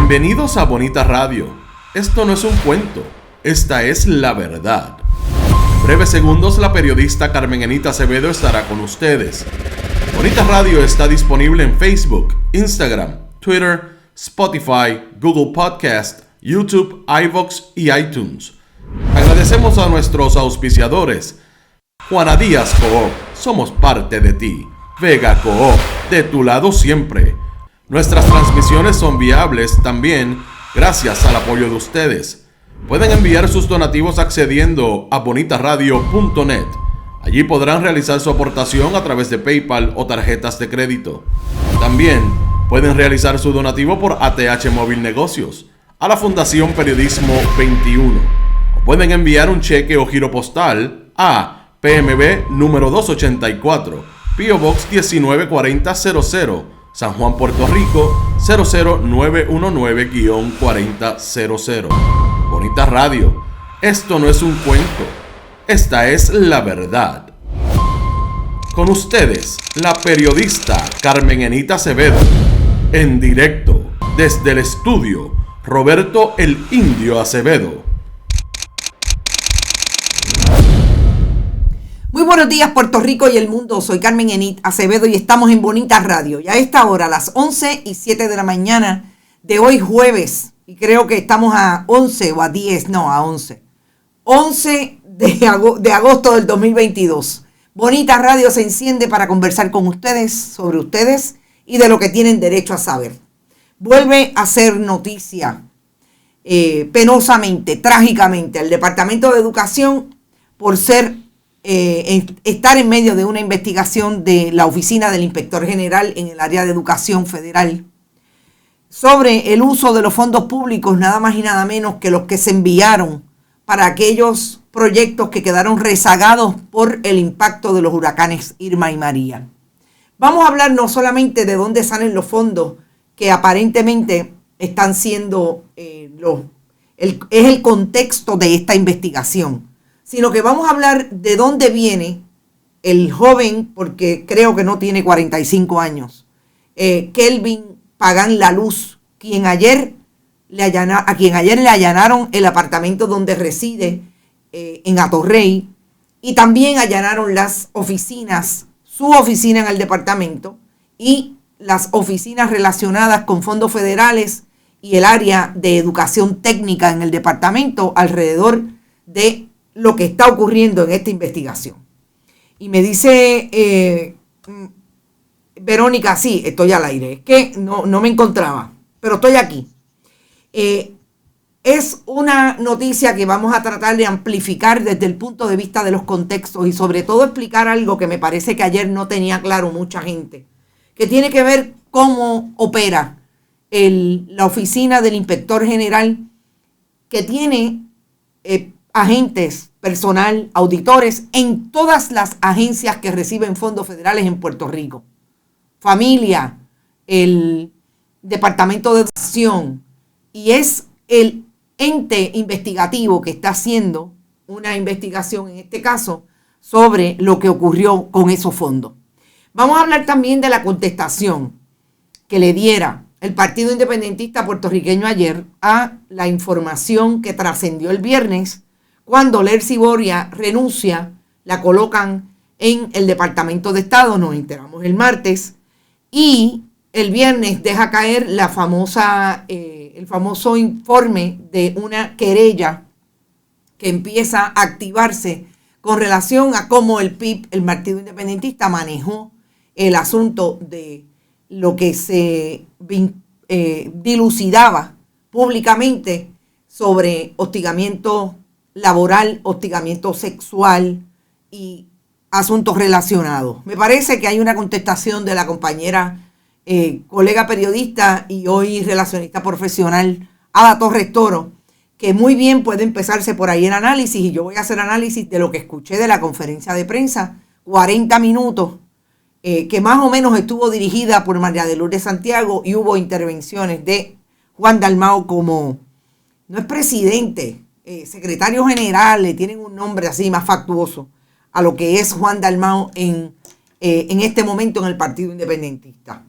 Bienvenidos a Bonita Radio. Esto no es un cuento, esta es la verdad. En breves segundos la periodista Carmen Enita Acevedo estará con ustedes. Bonita Radio está disponible en Facebook, Instagram, Twitter, Spotify, Google Podcast, YouTube, iVoox y iTunes. Agradecemos a nuestros auspiciadores. Juana Díaz Coop, somos parte de ti. Vega Coop, de tu lado siempre. Nuestras transmisiones son viables también gracias al apoyo de ustedes. Pueden enviar sus donativos accediendo a bonitaradio.net. Allí podrán realizar su aportación a través de PayPal o tarjetas de crédito. También pueden realizar su donativo por ATH Móvil Negocios a la Fundación Periodismo 21. O pueden enviar un cheque o giro postal a PMB número 284, P.O. Box 194000, San Juan, Puerto Rico 00919-4000. Bonita Radio, esto no es un cuento, esta es la verdad. Con ustedes, la periodista Carmen Enita Acevedo, en directo desde el estudio Roberto el Indio Acevedo. Muy buenos días, Puerto Rico y el mundo. Soy Carmen Enit Acevedo y estamos en Bonita Radio. Y a esta hora, a las 11:07 de la mañana de hoy jueves, y creo que estamos a 11 o a 10, no, a 11. 11 de agosto del 2022. Bonita Radio se enciende para conversar con ustedes sobre ustedes y de lo que tienen derecho a saber. Vuelve a ser noticia, penosamente, trágicamente, el Departamento de Educación por estar en medio de una investigación de la Oficina del Inspector General en el área de educación federal sobre el uso de los fondos públicos, nada más y nada menos que los que se enviaron para aquellos proyectos que quedaron rezagados por el impacto de los huracanes Irma y María. Vamos a hablar no solamente de dónde salen los fondos que aparentemente están siendo es el contexto de esta investigación, sino que vamos a hablar de dónde viene el joven, porque creo que no tiene 45 años, Kelvin Pagán La Luz, a quien ayer le allanaron el apartamento donde reside en Atorrey, y también allanaron las oficinas, su oficina en el departamento y las oficinas relacionadas con fondos federales y el área de educación técnica en el departamento alrededor de lo que está ocurriendo en esta investigación. Y me dice Verónica, sí, estoy al aire, es que no me encontraba, pero estoy aquí. Es una noticia que vamos a tratar de amplificar desde el punto de vista de los contextos y sobre todo explicar algo que me parece que ayer no tenía claro mucha gente, que tiene que ver cómo opera la oficina del Inspector General, que tiene agentes, personal, auditores en todas las agencias que reciben fondos federales en Puerto Rico. Familia, el Departamento de Educación, y es el ente investigativo que está haciendo una investigación, en este caso, sobre lo que ocurrió con esos fondos. Vamos a hablar también de la contestación que le diera el Partido Independentista puertorriqueño ayer a la información que trascendió el viernes, cuando Lercy Boria renuncia, la colocan en el Departamento de Estado, nos enteramos el martes, y el viernes deja caer el famoso informe de una querella que empieza a activarse con relación a cómo el PIB, el Partido Independentista, manejó el asunto de lo que se dilucidaba públicamente sobre hostigamiento laboral, hostigamiento sexual y asuntos relacionados. Me parece que hay una contestación de la compañera, colega periodista y hoy relacionista profesional, Ada Torres Toro, que muy bien puede empezarse por ahí el análisis, y yo voy a hacer análisis de lo que escuché de la conferencia de prensa, 40 minutos, que más o menos estuvo dirigida por María de Lourdes Santiago, y hubo intervenciones de Juan Dalmau como, no es presidente, secretario general, le tienen un nombre así más factuoso a lo que es Juan Dalmau en este momento en el Partido Independentista.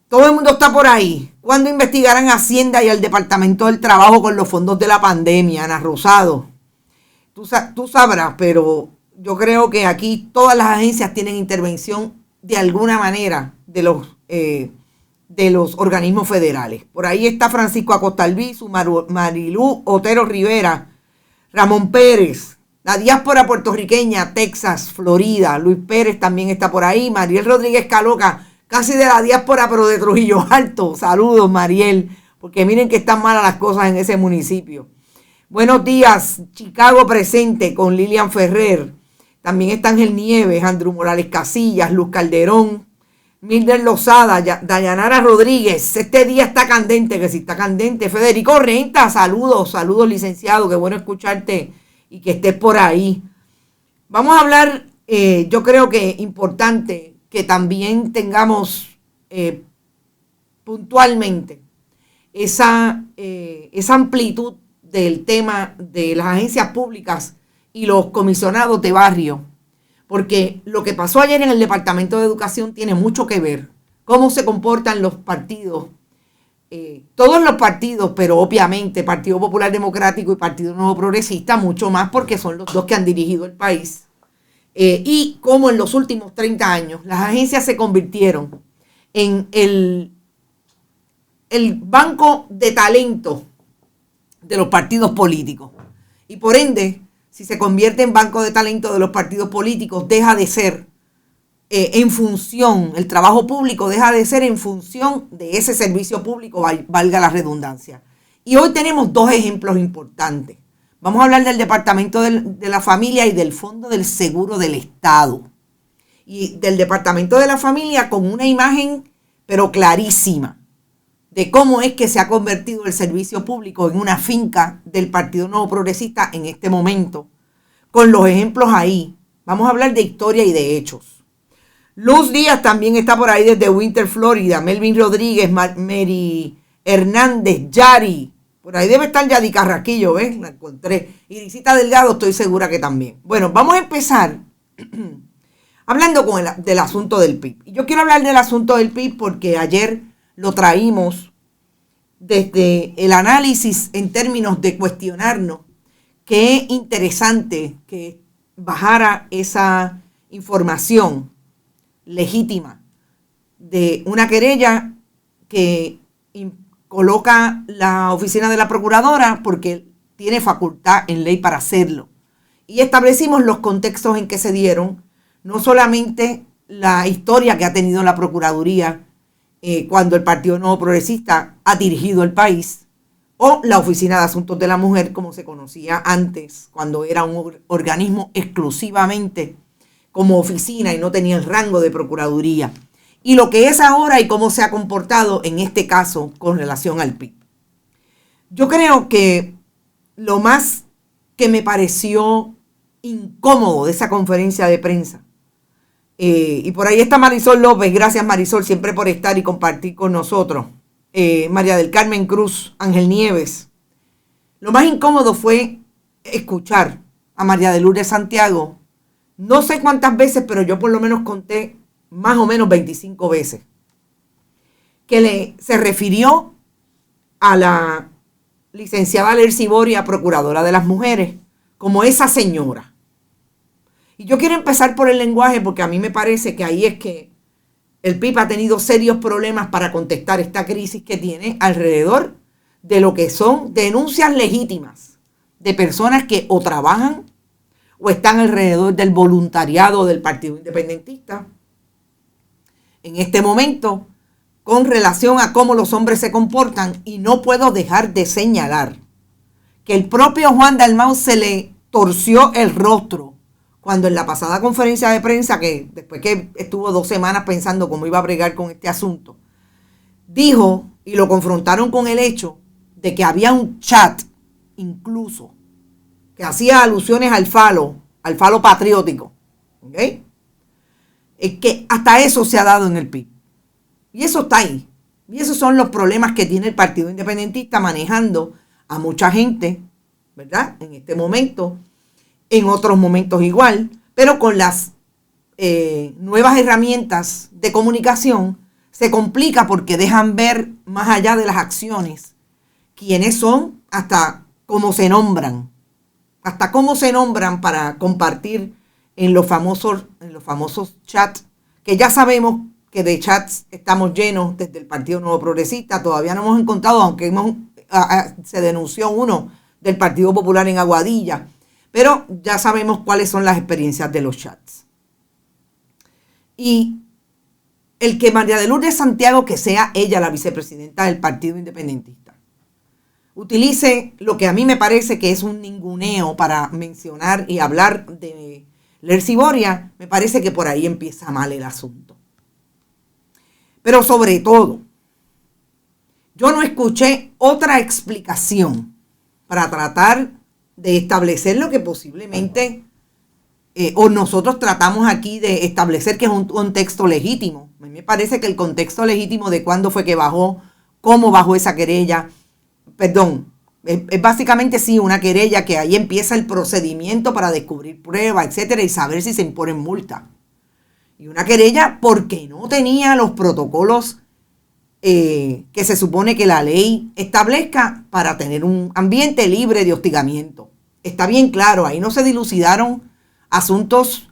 Todo el mundo está por ahí. ¿Cuándo investigarán a Hacienda y al Departamento del Trabajo con los fondos de la pandemia, Ana Rosado? Tú sabrás, pero yo creo que aquí todas las agencias tienen intervención de alguna manera de los organismos federales. Por ahí está Francisco Acosta Albizu, Marilú Otero Rivera, Ramón Pérez, la diáspora puertorriqueña, Texas, Florida. Luis Pérez también está por ahí. Mariel Rodríguez Caloca, casi de la diáspora, pero de Trujillo Alto. Saludos, Mariel, porque miren que están malas las cosas en ese municipio. Buenos días, Chicago presente con Lilian Ferrer. También está Ángel Nieves, Andrew Morales Casillas, Luz Calderón, Mildred Lozada, Dayanara Rodríguez. Este día está candente, que si está candente. Federico Renta, saludos, licenciado. Qué bueno escucharte y que estés por ahí. Vamos a hablar, yo creo que importante que también tengamos puntualmente esa amplitud del tema de las agencias públicas y los comisionados de barrio, porque lo que pasó ayer en el Departamento de Educación tiene mucho que ver, cómo se comportan los partidos, todos los partidos, pero obviamente Partido Popular Democrático y Partido Nuevo Progresista, mucho más porque son los dos que han dirigido el país, y cómo en los últimos 30 años las agencias se convirtieron en el banco de talento de los partidos políticos. Y por ende, si se convierte en banco de talento de los partidos políticos, deja de ser en función, el trabajo público deja de ser en función de ese servicio público, valga la redundancia. Y hoy tenemos dos ejemplos importantes. Vamos a hablar del Departamento de la Familia y del Fondo del Seguro del Estado. Y del Departamento de la Familia con una imagen, pero clarísima, de cómo es que se ha convertido el servicio público en una finca del Partido Nuevo Progresista en este momento, con los ejemplos ahí. Vamos a hablar de historia y de hechos. Luz Díaz también está por ahí desde Winter, Florida. Melvin Rodríguez, Mary Hernández, Yari. Por ahí debe estar Yadi Carraquillo, ¿ves? La encontré. Y Irisita Delgado estoy segura que también. Bueno, vamos a empezar hablando del asunto del PIB. Y yo quiero hablar del asunto del PIB porque ayer lo traímos desde el análisis en términos de cuestionarnos. Qué interesante que bajara esa información legítima de una querella que coloca la oficina de la procuradora porque tiene facultad en ley para hacerlo. Y establecimos los contextos en que se dieron, no solamente la historia que ha tenido la Procuraduría cuando el Partido Nuevo Progresista ha dirigido el país, o la Oficina de Asuntos de la Mujer, como se conocía antes, cuando era un organismo exclusivamente como oficina y no tenía el rango de Procuraduría, y lo que es ahora y cómo se ha comportado en este caso con relación al PIB. Yo creo que lo más que me pareció incómodo de esa conferencia de prensa, y por ahí está Marisol López, gracias Marisol siempre por estar y compartir con nosotros, María del Carmen Cruz, Ángel Nieves. Lo más incómodo fue escuchar a María de Lourdes Santiago, no sé cuántas veces, pero yo por lo menos conté más o menos 25 veces, que se refirió a la licenciada Lercy Boria, procuradora de las mujeres, como esa señora. Y yo quiero empezar por el lenguaje porque a mí me parece que ahí es que el PIB ha tenido serios problemas para contestar esta crisis que tiene alrededor de lo que son denuncias legítimas de personas que o trabajan o están alrededor del voluntariado del Partido Independentista en este momento con relación a cómo los hombres se comportan. Y no puedo dejar de señalar que el propio Juan Dalmau se le torció el rostro cuando en la pasada conferencia de prensa, que después que estuvo 2 semanas pensando cómo iba a bregar con este asunto, dijo, y lo confrontaron con el hecho de que había un chat incluso que hacía alusiones al falo patriótico, ¿ok? Es que hasta eso se ha dado en el PIB. Y eso está ahí. Y esos son los problemas que tiene el Partido Independentista manejando a mucha gente, ¿verdad? En este momento, en otros momentos igual, pero con las nuevas herramientas de comunicación se complica porque dejan ver más allá de las acciones quiénes son, hasta cómo se nombran. Hasta cómo se nombran para compartir en los famosos chats, que ya sabemos que de chats estamos llenos desde el Partido Nuevo Progresista. Todavía no hemos encontrado, aunque se denunció uno del Partido Popular en Aguadilla, pero ya sabemos cuáles son las experiencias de los chats. Y el que María de Lourdes Santiago, que sea ella la vicepresidenta del Partido Independentista, utilice lo que a mí me parece que es un ninguneo para mencionar y hablar de Lercy Boria, me parece que por ahí empieza mal el asunto. Pero sobre todo, yo no escuché otra explicación para tratar de establecer lo que posiblemente, o nosotros tratamos aquí de establecer que es un contexto legítimo. A mí me parece que el contexto legítimo de cuándo fue que bajó, cómo bajó esa querella, es básicamente sí una querella que ahí empieza el procedimiento para descubrir pruebas, etcétera, y saber si se imponen multas. Y una querella porque no tenía los protocolos que se supone que la ley establezca para tener un ambiente libre de hostigamiento. Está bien claro, ahí no se dilucidaron asuntos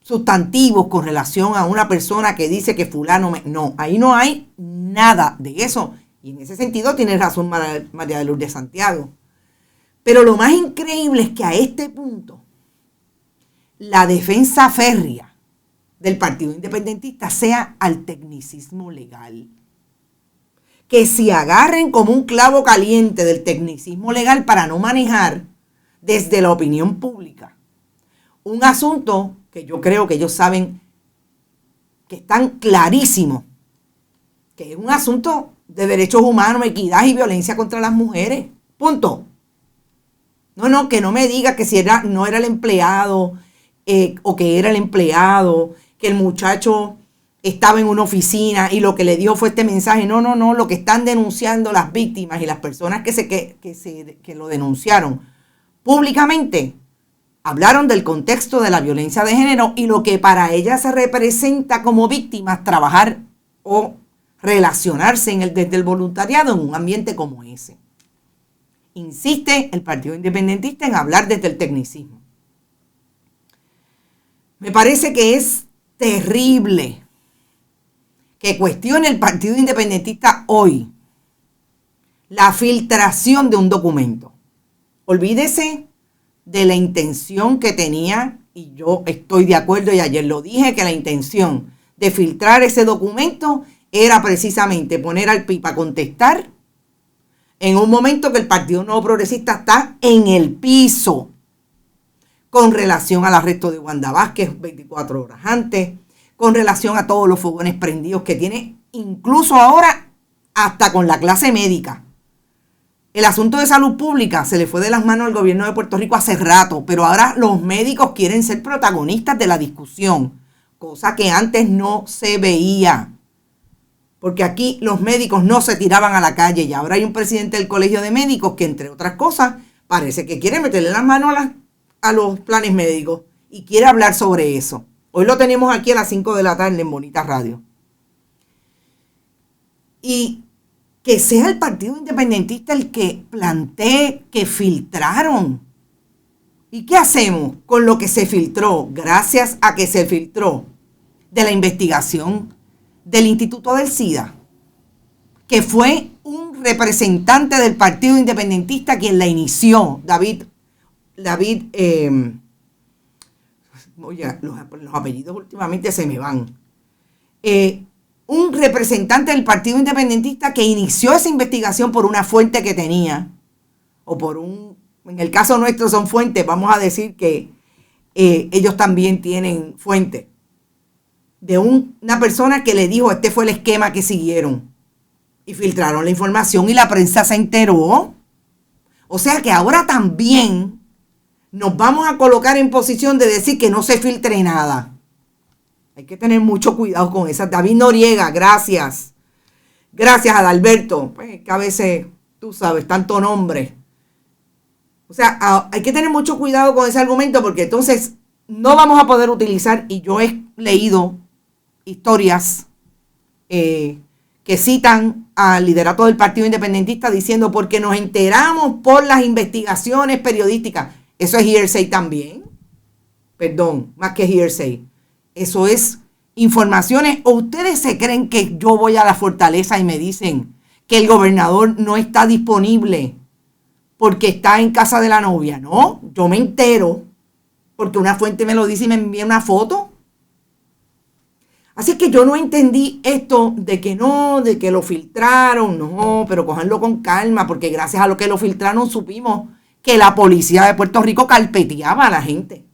sustantivos con relación a una persona que dice que fulano... No, ahí no hay nada de eso. Y en ese sentido tiene razón María de Lourdes Santiago. Pero lo más increíble es que a este punto la defensa férrea del Partido Independentista sea al tecnicismo legal. Que se agarren como un clavo caliente del tecnicismo legal para no manejar desde la opinión pública un asunto que yo creo que ellos saben que están clarísimos, que es un asunto de derechos humanos, equidad y violencia contra las mujeres. Punto. No, que no me diga que si no era el empleado o que era el empleado, que el muchacho estaba en una oficina y lo que le dijo fue este mensaje. No, lo que están denunciando las víctimas y las personas que lo denunciaron públicamente hablaron del contexto de la violencia de género y lo que para ellas se representa como víctimas trabajar o relacionarse desde el voluntariado en un ambiente como ese. Insiste el Partido Independentista en hablar desde el tecnicismo. Me parece que es terrible que cuestione el Partido Independentista hoy la filtración de un documento. Olvídese de la intención que tenía, y yo estoy de acuerdo y ayer lo dije, que la intención de filtrar ese documento era precisamente poner al PIB a contestar en un momento que el Partido Nuevo Progresista está en el piso con relación al arresto de Wanda Vázquez 24 horas antes, con relación a todos los fogones prendidos que tiene, incluso ahora hasta con la clase médica. El asunto de salud pública se le fue de las manos al gobierno de Puerto Rico hace rato, pero ahora los médicos quieren ser protagonistas de la discusión, cosa que antes no se veía. Porque aquí los médicos no se tiraban a la calle y ahora hay un presidente del Colegio de Médicos que, entre otras cosas, parece que quiere meterle las manos a los planes médicos y quiere hablar sobre eso. Hoy lo tenemos aquí a las 5 de la tarde en Bonita Radio. Y que sea el Partido Independentista el que plantee que filtraron. ¿Y qué hacemos con lo que se filtró? Gracias a que se filtró de la investigación del Instituto del SIDA, que fue un representante del Partido Independentista quien la inició, David, oye, los apellidos últimamente se me van, un representante del Partido Independentista que inició esa investigación por una fuente que tenía, en el caso nuestro son fuentes, vamos a decir que ellos también tienen fuentes, de una persona que le dijo, este fue el esquema que siguieron. Y filtraron la información y la prensa se enteró. O sea que ahora también nos vamos a colocar en posición de decir que no se filtre nada. Hay que tener mucho cuidado con esa. David Noriega, gracias. Gracias, Adalberto. Pues que a veces, tú sabes, tanto nombre. O sea, hay que tener mucho cuidado con ese argumento porque entonces no vamos a poder utilizar, y yo he leído historias que citan al liderato del Partido Independentista diciendo porque nos enteramos por las investigaciones periodísticas. Eso es hearsay también. Perdón, más que hearsay. Eso es informaciones. ¿O ustedes se creen que yo voy a la Fortaleza y me dicen que el gobernador no está disponible porque está en casa de la novia? No, yo me entero porque una fuente me lo dice y me envía una foto. Así que yo no entendí esto de que no, de que lo filtraron, no, pero cójanlo con calma, porque gracias a lo que lo filtraron supimos que la policía de Puerto Rico carpeteaba a la gente.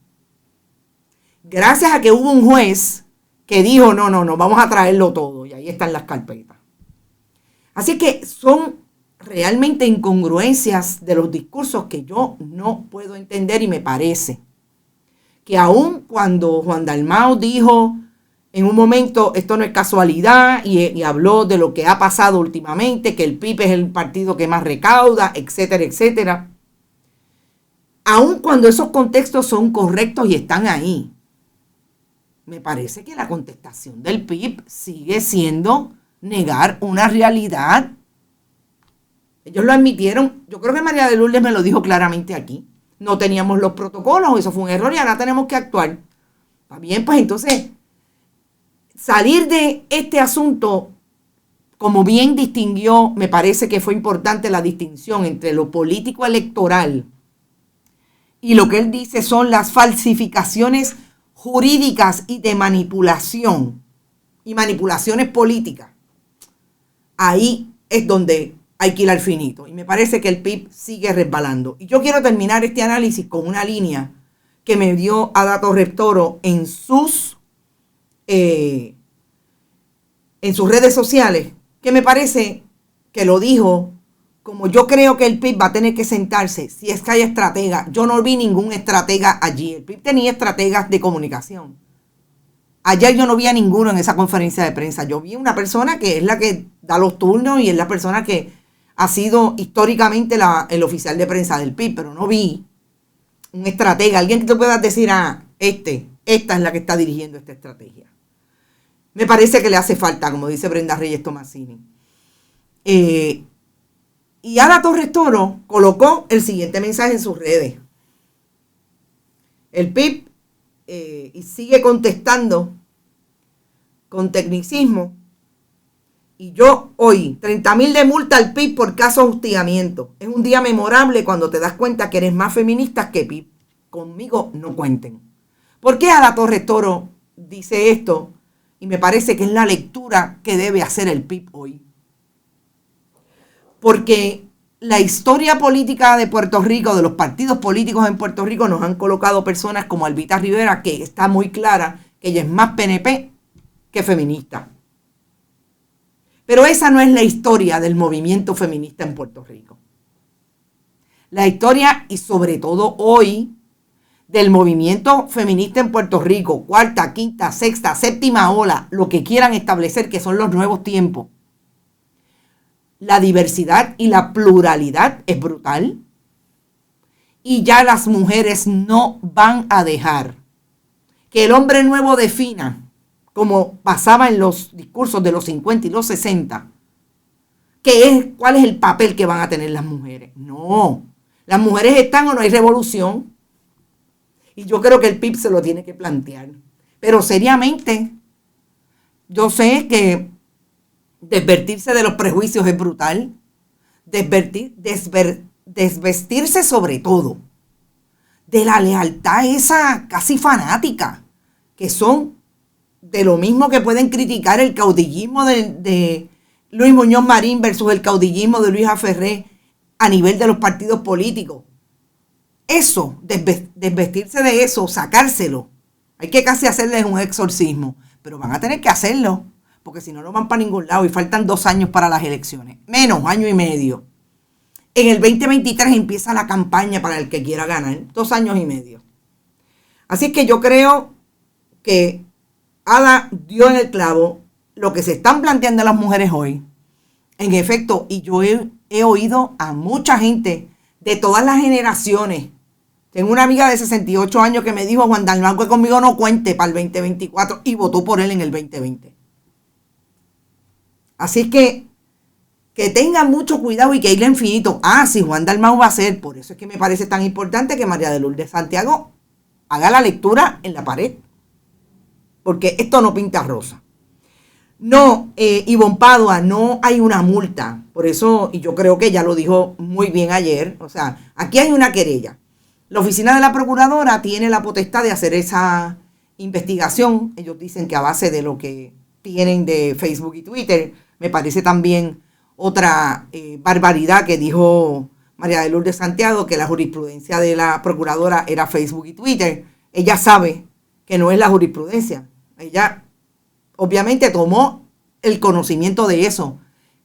Gracias a que hubo un juez que dijo, no, vamos a traerlo todo, y ahí están las carpetas. Así que son realmente incongruencias de los discursos que yo no puedo entender, y me parece que aun cuando Juan Dalmau dijo en un momento, esto no es casualidad, y habló de lo que ha pasado últimamente, que el PIB es el partido que más recauda, etcétera, etcétera. Aun cuando esos contextos son correctos y están ahí, me parece que la contestación del PIB sigue siendo negar una realidad. Ellos lo admitieron. Yo creo que María de Lourdes me lo dijo claramente aquí. No teníamos los protocolos, eso fue un error y ahora tenemos que actuar. Está bien, pues entonces, salir de este asunto, como bien distinguió, me parece que fue importante la distinción entre lo político electoral y lo que él dice son las falsificaciones jurídicas y de manipulación y manipulaciones políticas. Ahí es donde hay que ir al finito. Y me parece que el PIB sigue resbalando. Y yo quiero terminar este análisis con una línea que me dio Ada Torres Toro en sus redes sociales, que me parece que lo dijo como yo creo que el PIB va a tener que sentarse, si es que hay estratega. Yo no vi ningún estratega allí. El PIB tenía estrategas de comunicación. Ayer yo no vi a ninguno en esa conferencia de prensa. Yo vi una persona que es la que da los turnos y es la persona que ha sido históricamente el oficial de prensa del PIB, pero no vi un estratega, alguien que te pueda decir, esta es la que está dirigiendo esta estrategia. Me parece que le hace falta, como dice Brenda Reyes Tomasini. Y Ada Torres Toro colocó el siguiente mensaje en sus redes. El PIB y sigue contestando con tecnicismo. Y yo hoy, 30,000 de multa al PIB por caso de hostigamiento. Es un día memorable cuando te das cuenta que eres más feminista que PIB. Conmigo no cuenten. ¿Por qué Ada Torres Toro dice esto? Y me parece que es la lectura que debe hacer el PIB hoy. Porque la historia política de Puerto Rico, de los partidos políticos en Puerto Rico, nos han colocado personas como Albita Rivera, que está muy clara que ella es más PNP que feminista. Pero esa no es la historia del movimiento feminista en Puerto Rico. La historia, y sobre todo hoy, del movimiento feminista en Puerto Rico, cuarta, quinta, sexta, séptima ola, lo que quieran establecer que son los nuevos tiempos. La diversidad y la pluralidad es brutal. Y ya las mujeres no van a dejar que el hombre nuevo defina, como pasaba en los discursos de los 50 y los 60, cuál es el papel que van a tener las mujeres. No, las mujeres están o no hay revolución. Y yo creo que el PIB se lo tiene que plantear. Pero seriamente, yo sé que desvestirse de los prejuicios es brutal. Desvestirse sobre todo de la lealtad esa casi fanática, que son de lo mismo que pueden criticar el caudillismo de Luis Muñoz Marín versus el caudillismo de Luis Aferré a nivel de los partidos políticos. Eso, desvestirse de eso, sacárselo. Hay que casi hacerles un exorcismo, pero van a tener que hacerlo, porque si no, no van para ningún lado y faltan 2 años para las elecciones, menos año y medio. En el 2023 empieza la campaña para el que quiera ganar, 2 años y medio. Así que yo creo que Ada dio en el clavo lo que se están planteando las mujeres hoy. En efecto, y yo he oído a mucha gente de todas las generaciones. Tengo una amiga de 68 años que me dijo, Juan Dalmau, que conmigo no cuente para el 2024, y votó por él en el 2020. Así es que tengan mucho cuidado y que irle infinito. Si Juan Dalmau va a hacer, por eso es que me parece tan importante que María de Lourdes Santiago haga la lectura en la pared. Porque esto no pinta rosa. No, Ivonne Padua, no hay una multa. Por eso, y yo creo que ella lo dijo muy bien ayer, o sea, aquí hay una querella. La oficina de la procuradora tiene la potestad de hacer esa investigación. Ellos dicen que a base de lo que tienen de Facebook y Twitter, me parece también otra barbaridad que dijo María de Lourdes Santiago, que la jurisprudencia de la procuradora era Facebook y Twitter. Ella sabe que no es la jurisprudencia. Ella obviamente tomó el conocimiento de eso.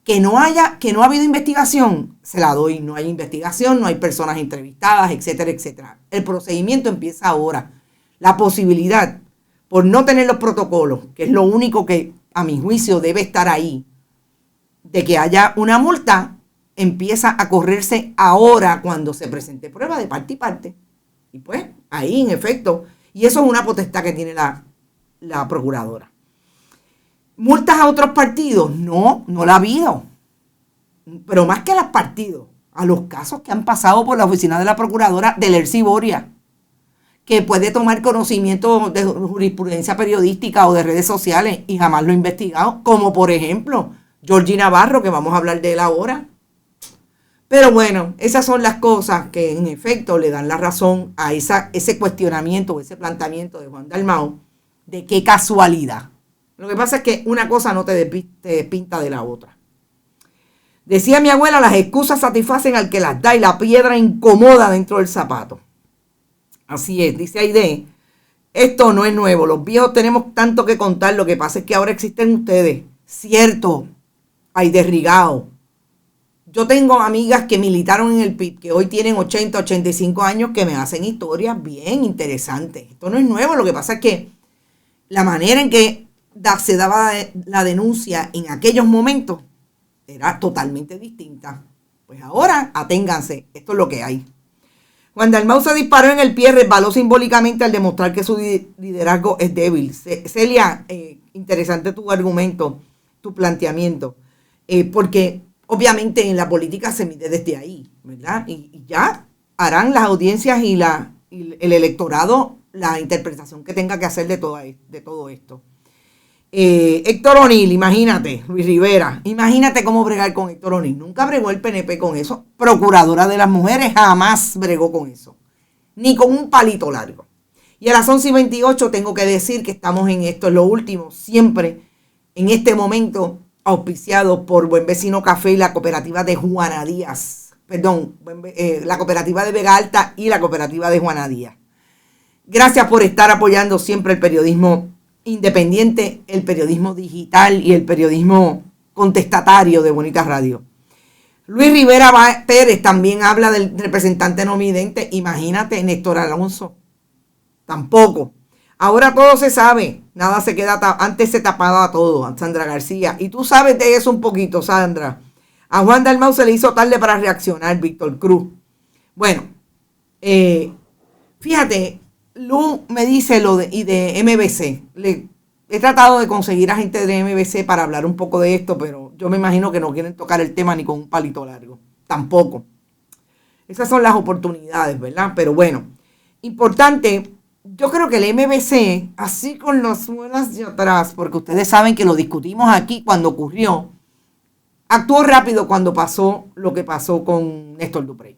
Que no ha habido investigación, se la doy. No hay investigación, no hay personas entrevistadas, etcétera, etcétera. El procedimiento empieza ahora. La posibilidad, por no tener los protocolos, que es lo único que a mi juicio debe estar ahí, de que haya una multa, empieza a correrse ahora cuando se presente prueba de parte y parte. Y pues, ahí en efecto, y eso es una potestad que tiene la procuradora. ¿Multas a otros partidos? No la ha habido. Pero más que a los partidos, a los casos que han pasado por la oficina de la procuradora de Lercy Boria, que puede tomar conocimiento de jurisprudencia periodística o de redes sociales y jamás lo ha investigado, como por ejemplo Georgie Navarro, que vamos a hablar de él ahora. Pero bueno, esas son las cosas que en efecto le dan la razón a ese cuestionamiento o ese planteamiento de Juan Dalmau de qué casualidad. Lo que pasa es que una cosa no te despinta de la otra. Decía mi abuela, las excusas satisfacen al que las da y la piedra incomoda dentro del zapato. Así es, dice Aide, esto no es nuevo, los viejos tenemos tanto que contar, lo que pasa es que ahora existen ustedes. Cierto, Aide Rigao. Yo tengo amigas que militaron en el PIB, que hoy tienen 80, 85 años, que me hacen historias bien interesantes. Esto no es nuevo, lo que pasa es que la manera en que se daba la denuncia en aquellos momentos era totalmente distinta. Pues ahora, aténganse, esto es lo que hay. Juan Dalmau se disparó en el pie, resbaló simbólicamente al demostrar que su liderazgo es débil. Celia, interesante tu argumento, tu planteamiento, porque obviamente en la política se mide desde ahí, ¿verdad? Y ya harán las audiencias y el electorado la interpretación que tenga que hacer de todo esto. Héctor O'Neill, imagínate, Luis Rivera, imagínate cómo bregar con Héctor O'Neill. Nunca bregó el PNP con eso. Procuradora de las Mujeres jamás bregó con eso. Ni con un palito largo. Y a las 11:28 tengo que decir que estamos en esto, es lo último, siempre en este momento auspiciado por Buen Vecino Café y la cooperativa de Juana Díaz. Perdón, la cooperativa de Vega Alta y la cooperativa de Juana Díaz. Gracias por estar apoyando siempre el periodismo independiente, el periodismo digital y el periodismo contestatario de Bonita Radio. Luis Rivera Pérez también habla del representante no vidente. Imagínate, Néstor Alonso. Tampoco. Ahora todo se sabe. Nada se queda. Antes se tapaba todo. Sandra García. Y tú sabes de eso un poquito, Sandra. A Juan Dalmau se le hizo tarde para reaccionar, Víctor Cruz. Bueno, fíjate, Lu me dice de MBC. He tratado de conseguir a gente de MBC para hablar un poco de esto, pero yo me imagino que no quieren tocar el tema ni con un palito largo. Tampoco. Esas son las oportunidades, ¿verdad? Pero bueno, importante, yo creo que el MBC, así con las muelas de atrás, porque ustedes saben que lo discutimos aquí cuando ocurrió, actuó rápido cuando pasó lo que pasó con Néstor Duprey.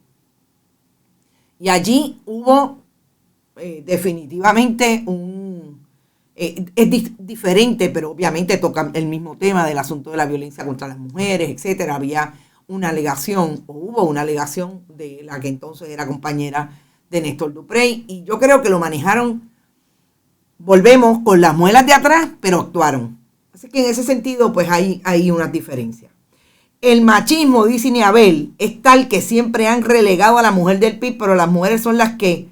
Y allí hubo definitivamente es diferente, pero obviamente toca el mismo tema del asunto de la violencia contra las mujeres, etcétera. Había una alegación, o hubo una alegación de la que entonces era compañera de Néstor Duprey, y yo creo que lo manejaron, volvemos, con las muelas de atrás, pero actuaron. Así que en ese sentido, pues hay unas diferencias. El machismo, dice Iniabel, es tal que siempre han relegado a la mujer del PIB, pero las mujeres son las que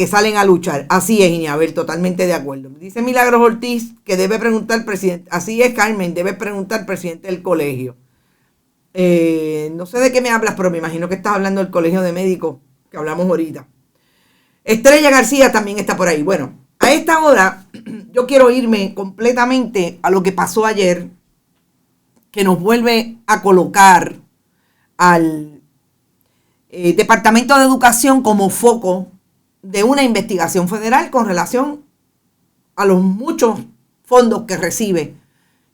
salen a luchar. Así es, Iniabel, totalmente de acuerdo. Dice Milagros Ortiz que debe preguntar al presidente. Así es, Carmen, debe preguntar al presidente del colegio. No sé de qué me hablas, pero me imagino que estás hablando del colegio de médicos que hablamos ahorita. Estrella García también está por ahí. Bueno, A esta hora yo quiero irme completamente a lo que pasó ayer, que nos vuelve a colocar al Departamento de Educación como foco de una investigación federal con relación a los muchos fondos que recibe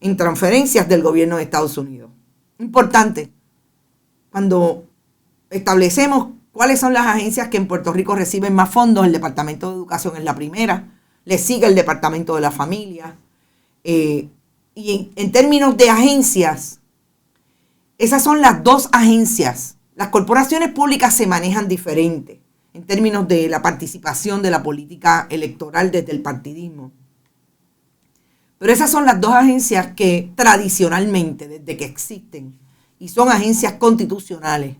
en transferencias del gobierno de Estados Unidos. Importante, cuando establecemos cuáles son las agencias que en Puerto Rico reciben más fondos, el Departamento de Educación es la primera, le sigue el Departamento de la Familia. Y en términos de agencias, esas son las dos agencias. Las corporaciones públicas se manejan diferente en términos de la participación de la política electoral desde el partidismo. Pero esas son las dos agencias que tradicionalmente, desde que existen, y son agencias constitucionales.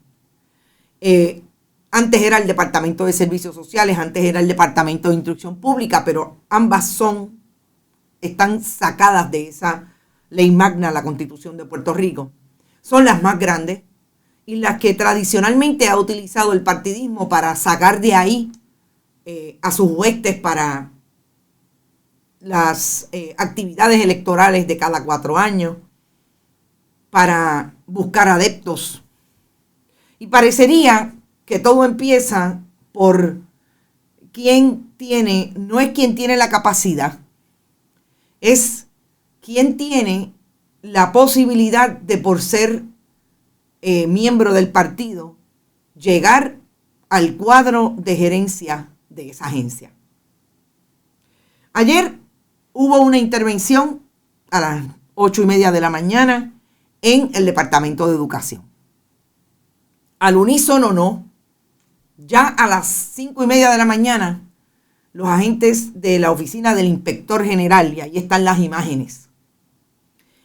Antes era el Departamento de Servicios Sociales, antes era el Departamento de Instrucción Pública, pero ambas están sacadas de esa ley magna, la Constitución de Puerto Rico. Son las más grandes y las que tradicionalmente ha utilizado el partidismo para sacar de ahí a sus huestes para las actividades electorales de cada 4 años, para buscar adeptos. Y parecería que todo empieza por no es quien tiene la capacidad, es quien tiene la posibilidad de, por ser miembro del partido, llegar al cuadro de gerencia de esa agencia. Ayer hubo una intervención a las 8:30 de la mañana en el Departamento de Educación. Al unísono no. Ya a las 5:30 de la mañana, los agentes de la oficina del inspector general, y ahí están las imágenes,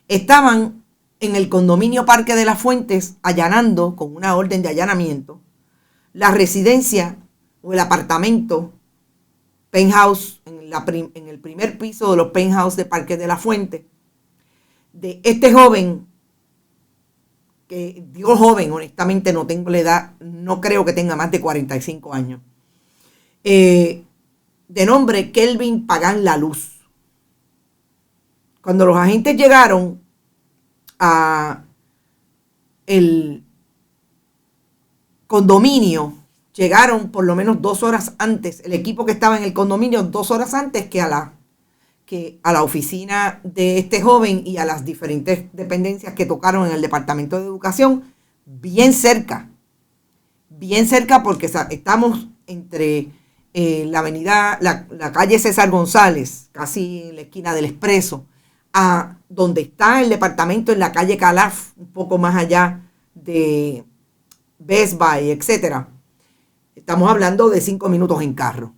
estaban en el condominio Parque de las Fuentes allanando, con una orden de allanamiento, la residencia o el apartamento penthouse, en el primer piso de los penthouse de Parque de la Fuente, de este joven, que digo joven, honestamente no tengo la edad, no creo que tenga más de 45 años, de nombre Kelvin Pagán La Luz. Cuando los agentes llegaron a el condominio, llegaron por lo menos 2 horas antes, el equipo que estaba en el condominio 2 horas antes que a la oficina de este joven y a las diferentes dependencias que tocaron en el Departamento de Educación, bien cerca porque estamos entre la avenida, la calle César González, casi en la esquina del Expreso, a donde está el departamento en la calle Calaf, un poco más allá de Best Buy, etc. Estamos hablando de 5 minutos en carro.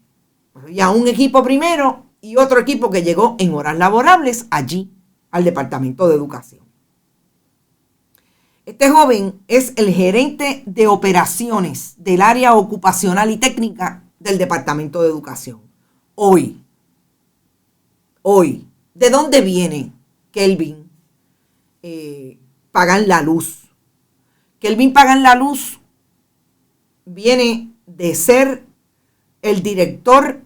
Había un equipo primero y otro equipo que llegó en horas laborables allí al Departamento de Educación. Este joven es el gerente de operaciones del área ocupacional y técnica del Departamento de Educación. Hoy, ¿de dónde viene Kelvin Pagán La Luz? Kelvin Pagán La Luz viene de ser el director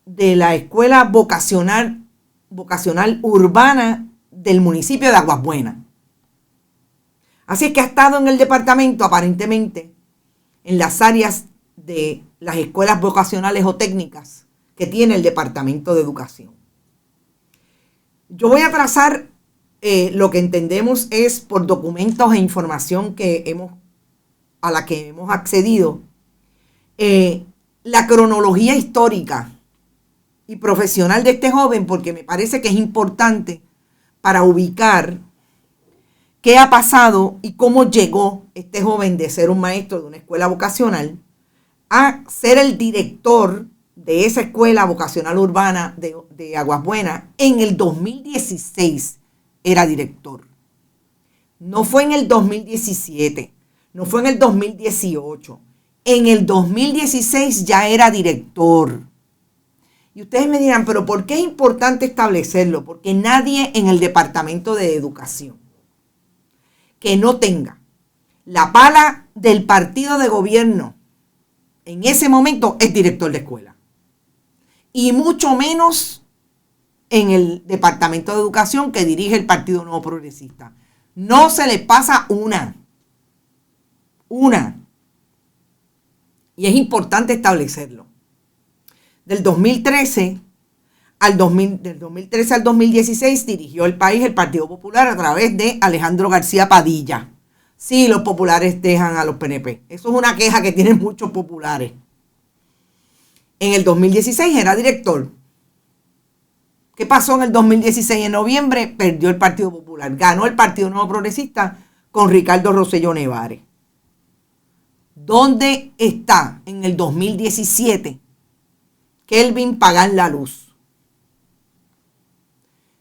de la Escuela Vocacional Urbana del municipio de Aguas Buenas. Así es que ha estado en el departamento aparentemente en las áreas de las escuelas vocacionales o técnicas que tiene el Departamento de Educación. Yo voy a trazar lo que entendemos es por documentos e información a la que hemos accedido, la cronología histórica y profesional de este joven, porque me parece que es importante para ubicar qué ha pasado y cómo llegó este joven de ser un maestro de una escuela vocacional a ser el director de esa escuela vocacional urbana de Aguas Buenas. En el 2016 era director. No fue en el 2017, no fue en el 2018. En el 2016 ya era director. Y ustedes me dirán, ¿pero por qué es importante establecerlo? Porque nadie en el Departamento de Educación que no tenga la pala del partido de gobierno en ese momento es director de escuela. y mucho menos en el Departamento de Educación que dirige el Partido Nuevo Progresista. No se les pasa una. Y es importante establecerlo. Del 2013 al 2016 dirigió el país el Partido Popular a través de Alejandro García Padilla. Sí, los populares dejan a los PNP. Eso es una queja que tienen muchos populares. En el 2016 era director. ¿Qué pasó en el 2016? En noviembre perdió el Partido Popular. Ganó el Partido Nuevo Progresista con Ricardo Rosselló Nevares. ¿Dónde está en el 2017 Kelvin Pagán La Luz?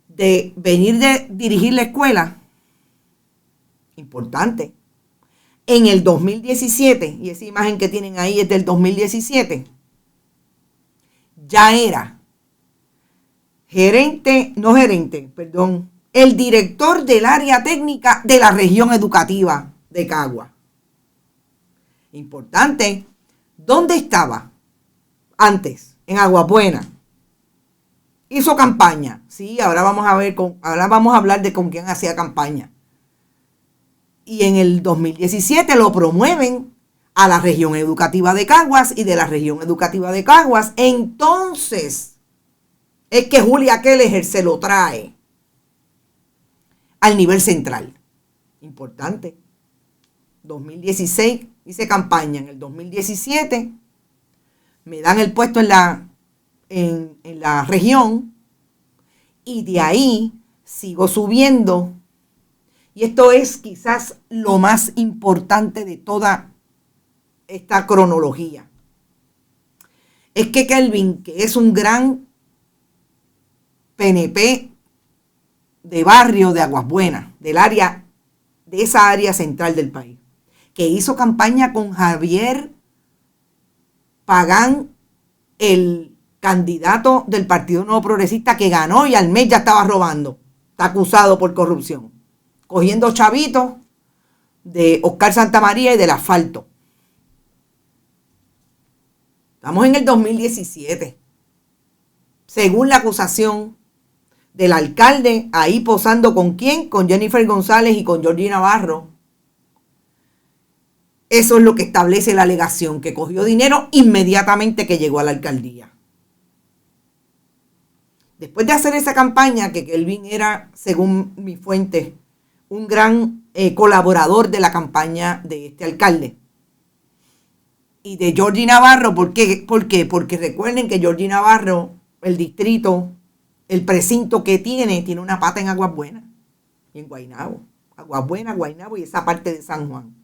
De venir de dirigir la escuela, importante. En el 2017, y esa imagen que tienen ahí es del 2017, ya era el director del área técnica de la región educativa de Caguas. Importante. ¿Dónde estaba antes? En Aguas Buenas. Hizo campaña. Sí, ahora vamos a hablar de con quién hacía campaña. Y en el 2017 lo promueven a la región educativa de Caguas, y de la región educativa de Caguas, entonces es que Julia Kelleher se lo trae al nivel central. Importante. 2016 hice campaña. En el 2017 me dan el puesto en la región, y de ahí sigo subiendo. Y esto es quizás lo más importante de toda esta cronología. Es que Kelvin, que es un gran PNP de barrio de Aguas Buenas, de esa área central del país, que hizo campaña con Javier Pagán, el candidato del Partido Nuevo Progresista, que ganó y al mes ya estaba robando. Está acusado por corrupción, cogiendo chavitos de Oscar Santamaría y del asfalto. Estamos en el 2017. Según la acusación del alcalde, ahí posando ¿con quién? Con Jennifer González y con Georgie Navarro. Eso es lo que establece la alegación, que cogió dinero inmediatamente que llegó a la alcaldía. Después de hacer esa campaña, que Kelvin era, según mi fuente, un gran colaborador de la campaña de este alcalde. Y de Georgie Navarro, ¿por qué? Porque recuerden que Georgie Navarro, el distrito, el precinto que tiene una pata en Aguas Buenas y en Guaynabo. Aguas Buenas, Guaynabo y esa parte de San Juan.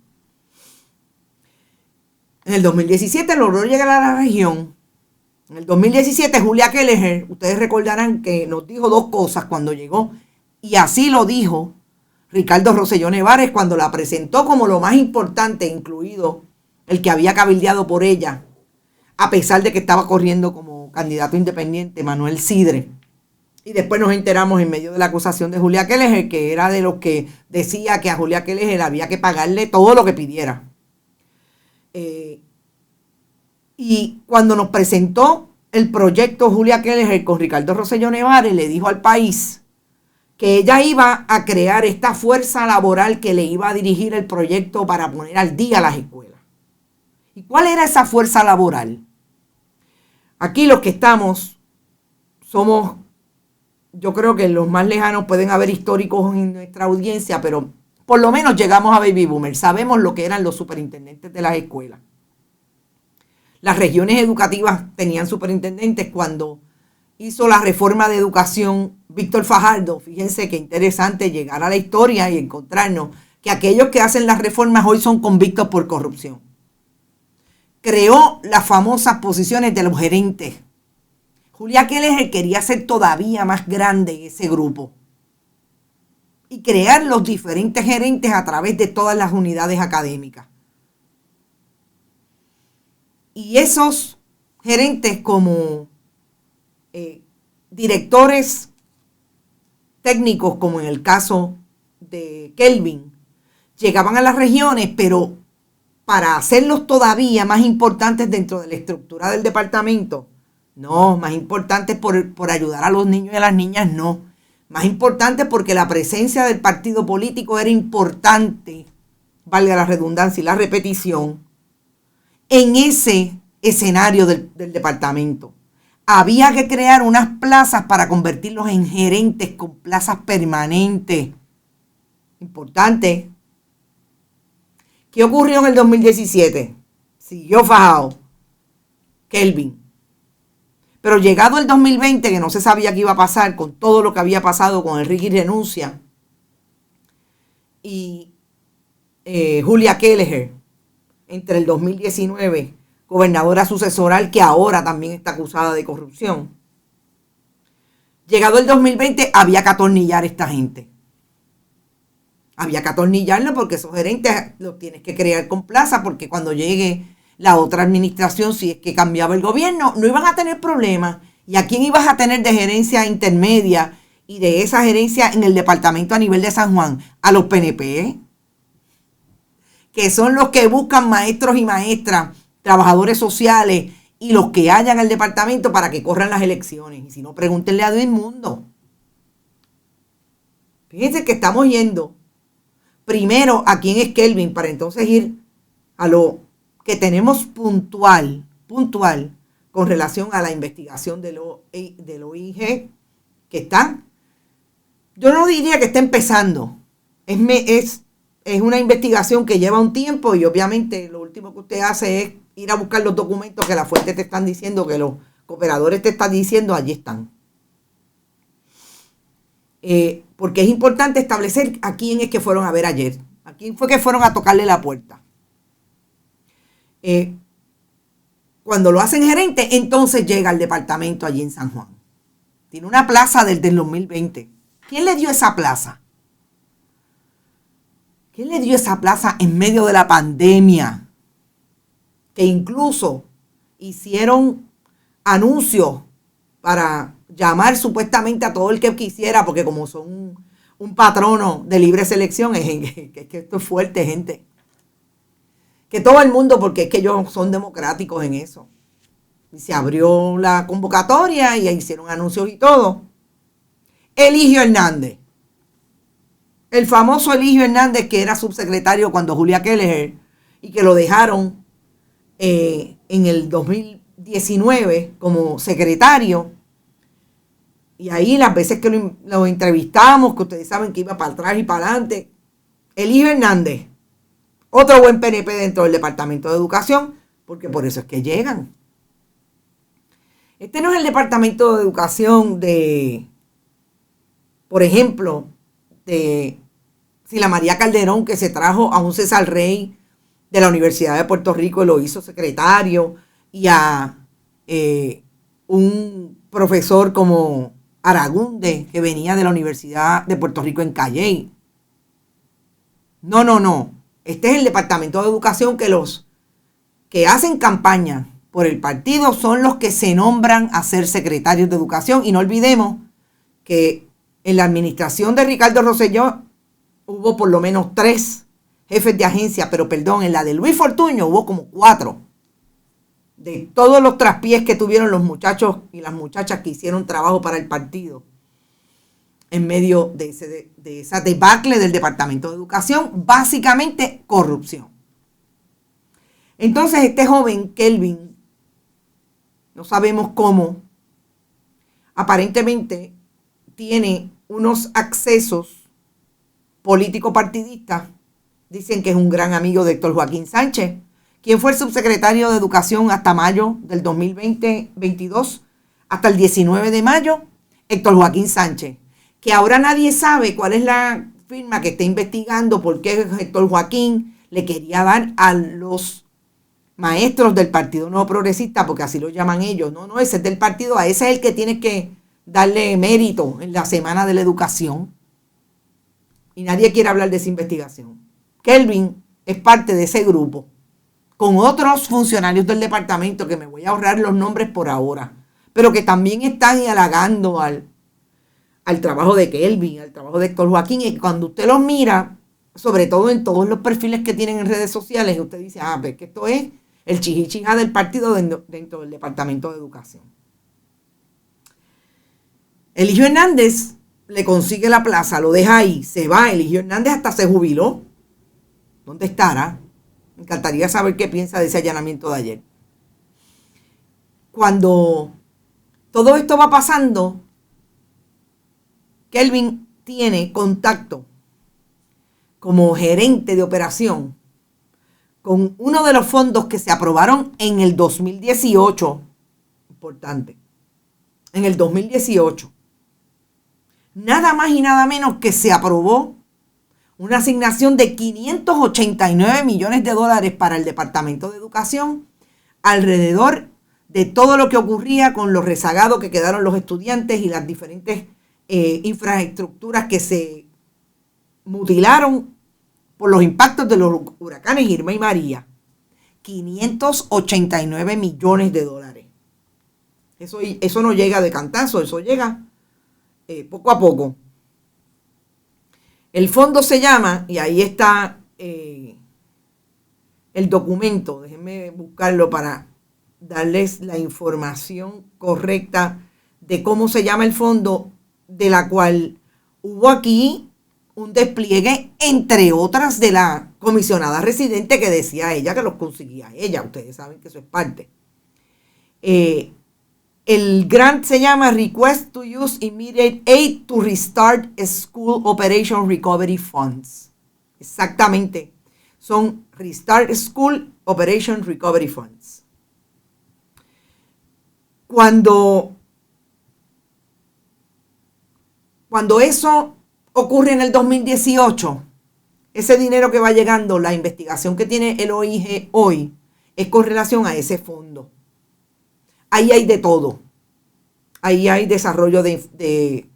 En el 2017 logró llegar a la región. En el 2017 Julia Kelleher, ustedes recordarán que nos dijo dos cosas cuando llegó, y así lo dijo Ricardo Rosselló Nevares cuando la presentó como lo más importante, incluido el que había cabildeado por ella, a pesar de que estaba corriendo como candidato independiente, Manuel Sidre. Y después nos enteramos en medio de la acusación de Julia Kelleher, que era de los que decía que a Julia Kelleher había que pagarle todo lo que pidiera. Y cuando nos presentó el proyecto Julia Kelleher con Ricardo Rosselló Nevares, le dijo al país que ella iba a crear esta fuerza laboral que le iba a dirigir el proyecto para poner al día las escuelas. ¿Y cuál era esa fuerza laboral? Aquí los que estamos somos, yo creo que los más lejanos pueden haber históricos en nuestra audiencia, pero por lo menos llegamos a Baby Boomer. Sabemos lo que eran los superintendentes de las escuelas. Las regiones educativas tenían superintendentes. Cuando hizo la reforma de educación Víctor Fajardo, fíjense qué interesante llegar a la historia y encontrarnos que aquellos que hacen las reformas hoy son convictos por corrupción. Creó las famosas posiciones de los gerentes. Julia Kelleher quería ser todavía más grande ese grupo y crear los diferentes gerentes a través de todas las unidades académicas. Y esos gerentes, como directores técnicos, como en el caso de Kelvin, llegaban a las regiones, pero para hacerlos todavía más importantes dentro de la estructura del departamento, No, más importante por ayudar a los niños y a las niñas, no. Más importante porque la presencia del partido político era importante, valga la redundancia y la repetición, en ese escenario del departamento. Había que crear unas plazas para convertirlos en gerentes con plazas permanentes. Importante. ¿Qué ocurrió en el 2017? Siguió fajado Kelvin. Pero llegado el 2020, que no se sabía qué iba a pasar con todo lo que había pasado con el Ricky renuncia y Julia Kelleher, entre el 2019, gobernadora sucesoral que ahora también está acusada de corrupción. Llegado el 2020, había que atornillar a esta gente. Había que atornillarlo porque esos gerentes los tienes que crear con plaza, porque cuando llegue la otra administración, si es que cambiaba el gobierno, no iban a tener problemas. ¿Y a quién ibas a tener de gerencia intermedia y de esa gerencia en el departamento a nivel de San Juan? A los PNP, que son los que buscan maestros y maestras, trabajadores sociales y los que hayan al departamento para que corran las elecciones. Y si no, pregúntenle a Edmundo. Fíjense que estamos yendo primero a quién es Kelvin para entonces ir a lo que tenemos puntual con relación a la investigación del OIG que está. Yo no diría que está empezando. Es una investigación que lleva un tiempo y obviamente lo último que usted hace es ir a buscar los documentos que las fuentes te están diciendo, que los cooperadores te están diciendo, allí están. Porque es importante establecer a quién es que fueron a ver ayer, a quién fue que fueron a tocarle la puerta. Cuando lo hacen gerente, entonces llega al departamento allí en San Juan. Tiene una plaza desde el 2020. ¿Quién le dio esa plaza? ¿Quién le dio esa plaza en medio de la pandemia? Que incluso hicieron anuncios para llamar supuestamente a todo el que quisiera, porque como son un patrono de libre selección, es que esto es fuerte, gente. Que todo el mundo, porque es que ellos son democráticos en eso. Y se abrió la convocatoria y hicieron anuncios y todo. Eligio Hernández. El famoso Eligio Hernández, que era subsecretario cuando Julia Kelleher, y que lo dejaron en el 2019 como secretario. Y ahí las veces que lo entrevistamos, que ustedes saben que iba para atrás y para adelante. Eligio Hernández. Otro buen PNP dentro del Departamento de Educación, porque por eso es que llegan. Este no es el Departamento de Educación de, por ejemplo, de Sila María Calderón, que se trajo a un César Rey de la Universidad de Puerto Rico y lo hizo secretario, y a un profesor como Aragunde, que venía de la Universidad de Puerto Rico en Calley. No. Este es el Departamento de Educación que los que hacen campaña por el partido son los que se nombran a ser secretarios de Educación. Y no olvidemos que en la administración de Ricardo Rosselló hubo por lo menos 3 jefes de agencia, pero perdón, en la de Luis Fortuño hubo como 4. De todos los traspiés que tuvieron los muchachos y las muchachas que hicieron trabajo para el partido en medio de esa debacle del Departamento de Educación, básicamente corrupción. Entonces este joven, Kelvin, no sabemos cómo, aparentemente tiene unos accesos político-partidistas. Dicen que es un gran amigo de Héctor Joaquín Sánchez, quien fue el subsecretario de Educación hasta mayo del 2022, hasta el 19 de mayo, Héctor Joaquín Sánchez. Que ahora nadie sabe cuál es la firma que está investigando por qué Héctor Joaquín le quería dar a los maestros del Partido Nuevo Progresista, porque así lo llaman ellos. No, ese es del partido, a ese es el que tiene que darle mérito en la Semana de la Educación. Y nadie quiere hablar de esa investigación. Kelvin es parte de ese grupo, con otros funcionarios del departamento, que me voy a ahorrar los nombres por ahora, pero que también están halagando al trabajo de Kelvin, al trabajo de Héctor Joaquín. Y cuando usted los mira, sobre todo en todos los perfiles que tienen en redes sociales, usted dice, pues que esto es el chichichija del partido dentro del Departamento de Educación. Eligio Hernández le consigue la plaza, lo deja ahí, se va. Eligio Hernández hasta se jubiló. ¿Dónde estará? Me encantaría saber qué piensa de ese allanamiento de ayer. Cuando todo esto va pasando, Kelvin tiene contacto como gerente de operación con uno de los fondos que se aprobaron en el 2018. Importante. En el 2018. Nada más y nada menos que se aprobó una asignación de 589 millones de dólares para el Departamento de Educación alrededor de todo lo que ocurría con los rezagados que quedaron los estudiantes y las diferentes infraestructuras que se mutilaron por los impactos de los huracanes Irma y María. 589 millones de dólares. Eso no llega de cantazo, eso llega poco a poco. El fondo se llama, y ahí está el documento, déjenme buscarlo para darles la información correcta de cómo se llama el fondo, de la cual hubo aquí un despliegue, entre otras, de la comisionada residente que decía ella que los conseguía ella. Ustedes saben que eso es parte. El grant se llama Request to Use Immediate Aid to Restart School Operation Recovery Funds. Exactamente. Son Restart School Operation Recovery Funds. Cuando eso ocurre en el 2018, ese dinero que va llegando, la investigación que tiene el OIG hoy, es con relación a ese fondo. Ahí hay de todo. Ahí hay desarrollo de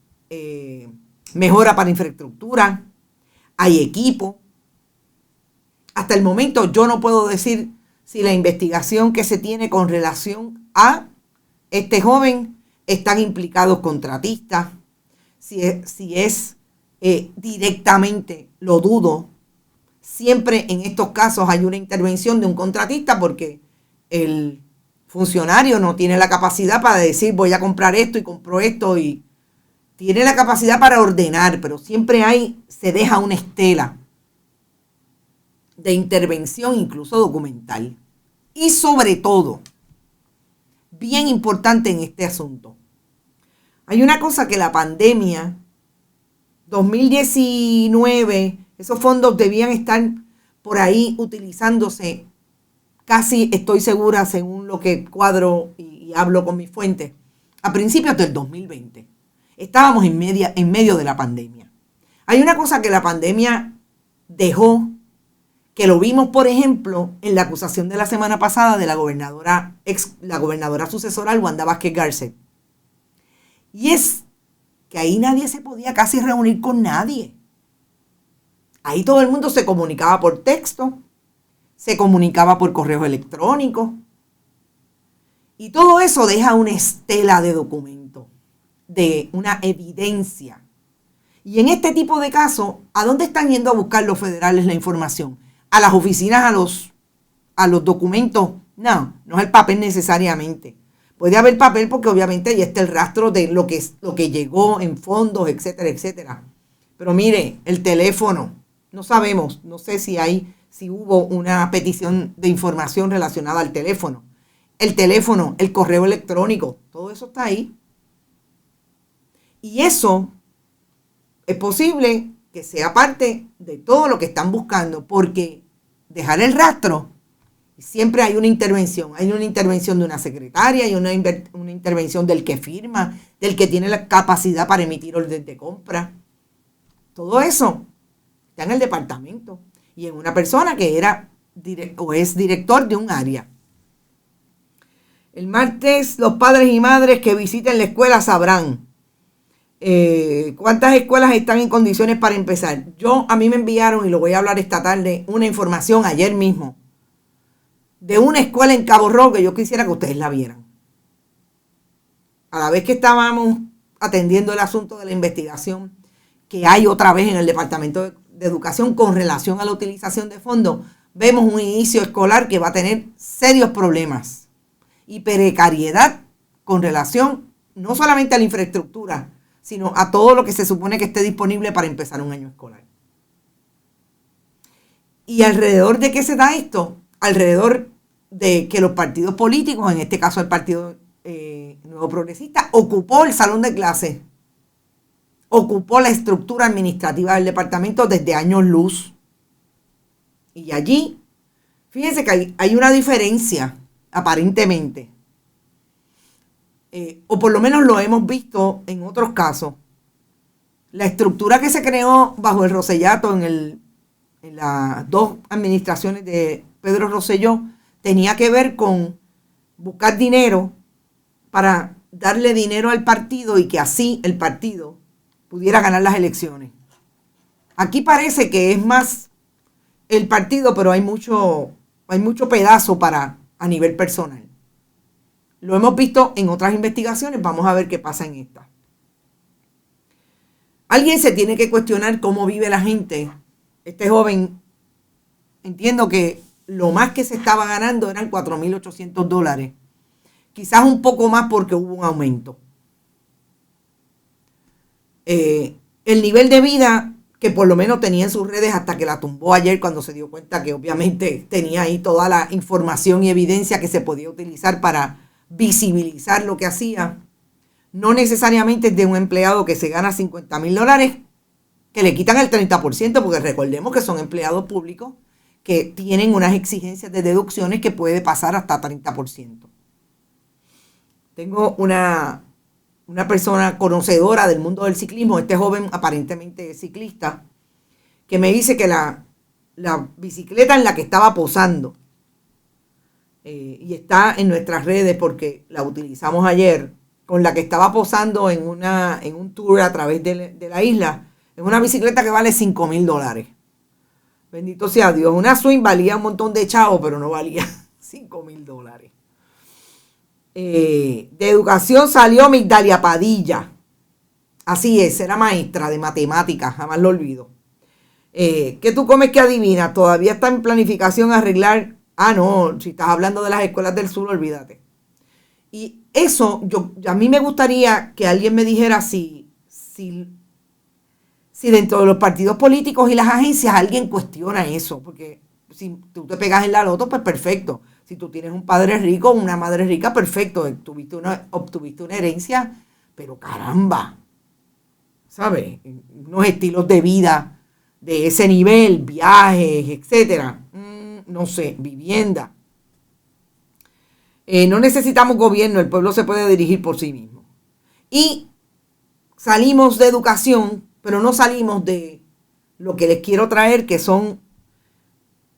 mejora para infraestructura, hay equipo. Hasta el momento yo no puedo decir si la investigación que se tiene con relación a este joven están implicados contratistas, si es directamente, lo dudo. Siempre en estos casos hay una intervención de un contratista porque el funcionario no tiene la capacidad para decir voy a comprar esto y compro esto, y tiene la capacidad para ordenar, pero siempre se deja una estela de intervención, incluso documental. Y sobre todo, bien importante en este asunto, hay una cosa que la pandemia 2019, esos fondos debían estar por ahí utilizándose, casi estoy segura, según lo que cuadro y hablo con mis fuentes, a principios del 2020. Estábamos en medio de la pandemia. Hay una cosa que la pandemia dejó, que lo vimos, por ejemplo, en la acusación de la semana pasada de la gobernadora sucesoral, Wanda Vázquez Garcet. Y es que ahí nadie se podía casi reunir con nadie. Ahí todo el mundo se comunicaba por texto, se comunicaba por correo electrónico. Y todo eso deja una estela de documento, de una evidencia. Y en este tipo de casos, ¿a dónde están yendo a buscar los federales la información? ¿A las oficinas, a los documentos? No es el papel necesariamente. Puede haber papel porque obviamente ahí está el rastro de lo que llegó en fondos, etcétera, etcétera. Pero mire, el teléfono, no sabemos, no sé si hubo una petición de información relacionada al teléfono. El teléfono, el correo electrónico, todo eso está ahí. Y eso es posible que sea parte de todo lo que están buscando, porque dejar el rastro, siempre hay una intervención. Hay una intervención de una secretaria, hay una intervención del que firma, del que tiene la capacidad para emitir orden de compra. Todo eso está en el departamento y en una persona que era o es director de un área. El martes, los padres y madres que visiten la escuela sabrán cuántas escuelas están en condiciones para empezar. A mí me enviaron, y lo voy a hablar esta tarde, una información ayer mismo de una escuela en Cabo Rojo que yo quisiera que ustedes la vieran. A la vez que estábamos atendiendo el asunto de la investigación que hay otra vez en el Departamento de Educación con relación a la utilización de fondos, vemos un inicio escolar que va a tener serios problemas y precariedad con relación no solamente a la infraestructura, sino a todo lo que se supone que esté disponible para empezar un año escolar. ¿Y alrededor de qué se da esto? Alrededor de que los partidos políticos, en este caso el Partido Nuevo Progresista, ocupó el salón de clases, ocupó la estructura administrativa del departamento desde años luz. Y allí, fíjense que hay una diferencia, aparentemente, o por lo menos lo hemos visto en otros casos. La estructura que se creó bajo el Rossellato en las dos administraciones de Pedro Rosselló tenía que ver con buscar dinero para darle dinero al partido y que así el partido pudiera ganar las elecciones. Aquí parece que es más el partido, pero hay mucho pedazo a nivel personal. Lo hemos visto en otras investigaciones, vamos a ver qué pasa en esta. Alguien se tiene que cuestionar cómo vive la gente. Este joven, entiendo que lo más que se estaba ganando eran $4,800. Quizás un poco más porque hubo un aumento. El nivel de vida que por lo menos tenía en sus redes hasta que la tumbó ayer cuando se dio cuenta que obviamente tenía ahí toda la información y evidencia que se podía utilizar para visibilizar lo que hacía. No necesariamente es de un empleado que se gana $50,000, que le quitan el 30%, porque recordemos que son empleados públicos que tienen unas exigencias de deducciones que puede pasar hasta 30%. Tengo una persona conocedora del mundo del ciclismo, este joven aparentemente es ciclista, que me dice que la bicicleta en la que estaba posando, y está en nuestras redes porque la utilizamos ayer, con la que estaba posando en un tour a través de la isla, es una bicicleta que vale $5,000. Bendito sea Dios. Una swing valía un montón de chavos, pero no valía $5,000. De educación salió Migdalia Padilla. Así es, era maestra de matemáticas, jamás lo olvido. ¿Qué tú comes que adivina? Todavía está en planificación arreglar. Ah, no, si estás hablando de las escuelas del sur, olvídate. Y eso, a mí me gustaría que alguien me dijera si dentro de los partidos políticos y las agencias alguien cuestiona eso, porque si tú te pegas en la loto, pues perfecto. Si tú tienes un padre rico o una madre rica, perfecto. Obtuviste una herencia, pero caramba, ¿sabes? Unos estilos de vida de ese nivel, viajes, etcétera. No sé, vivienda. No necesitamos gobierno, el pueblo se puede dirigir por sí mismo. Y salimos de educación, pero no salimos de lo que les quiero traer, que son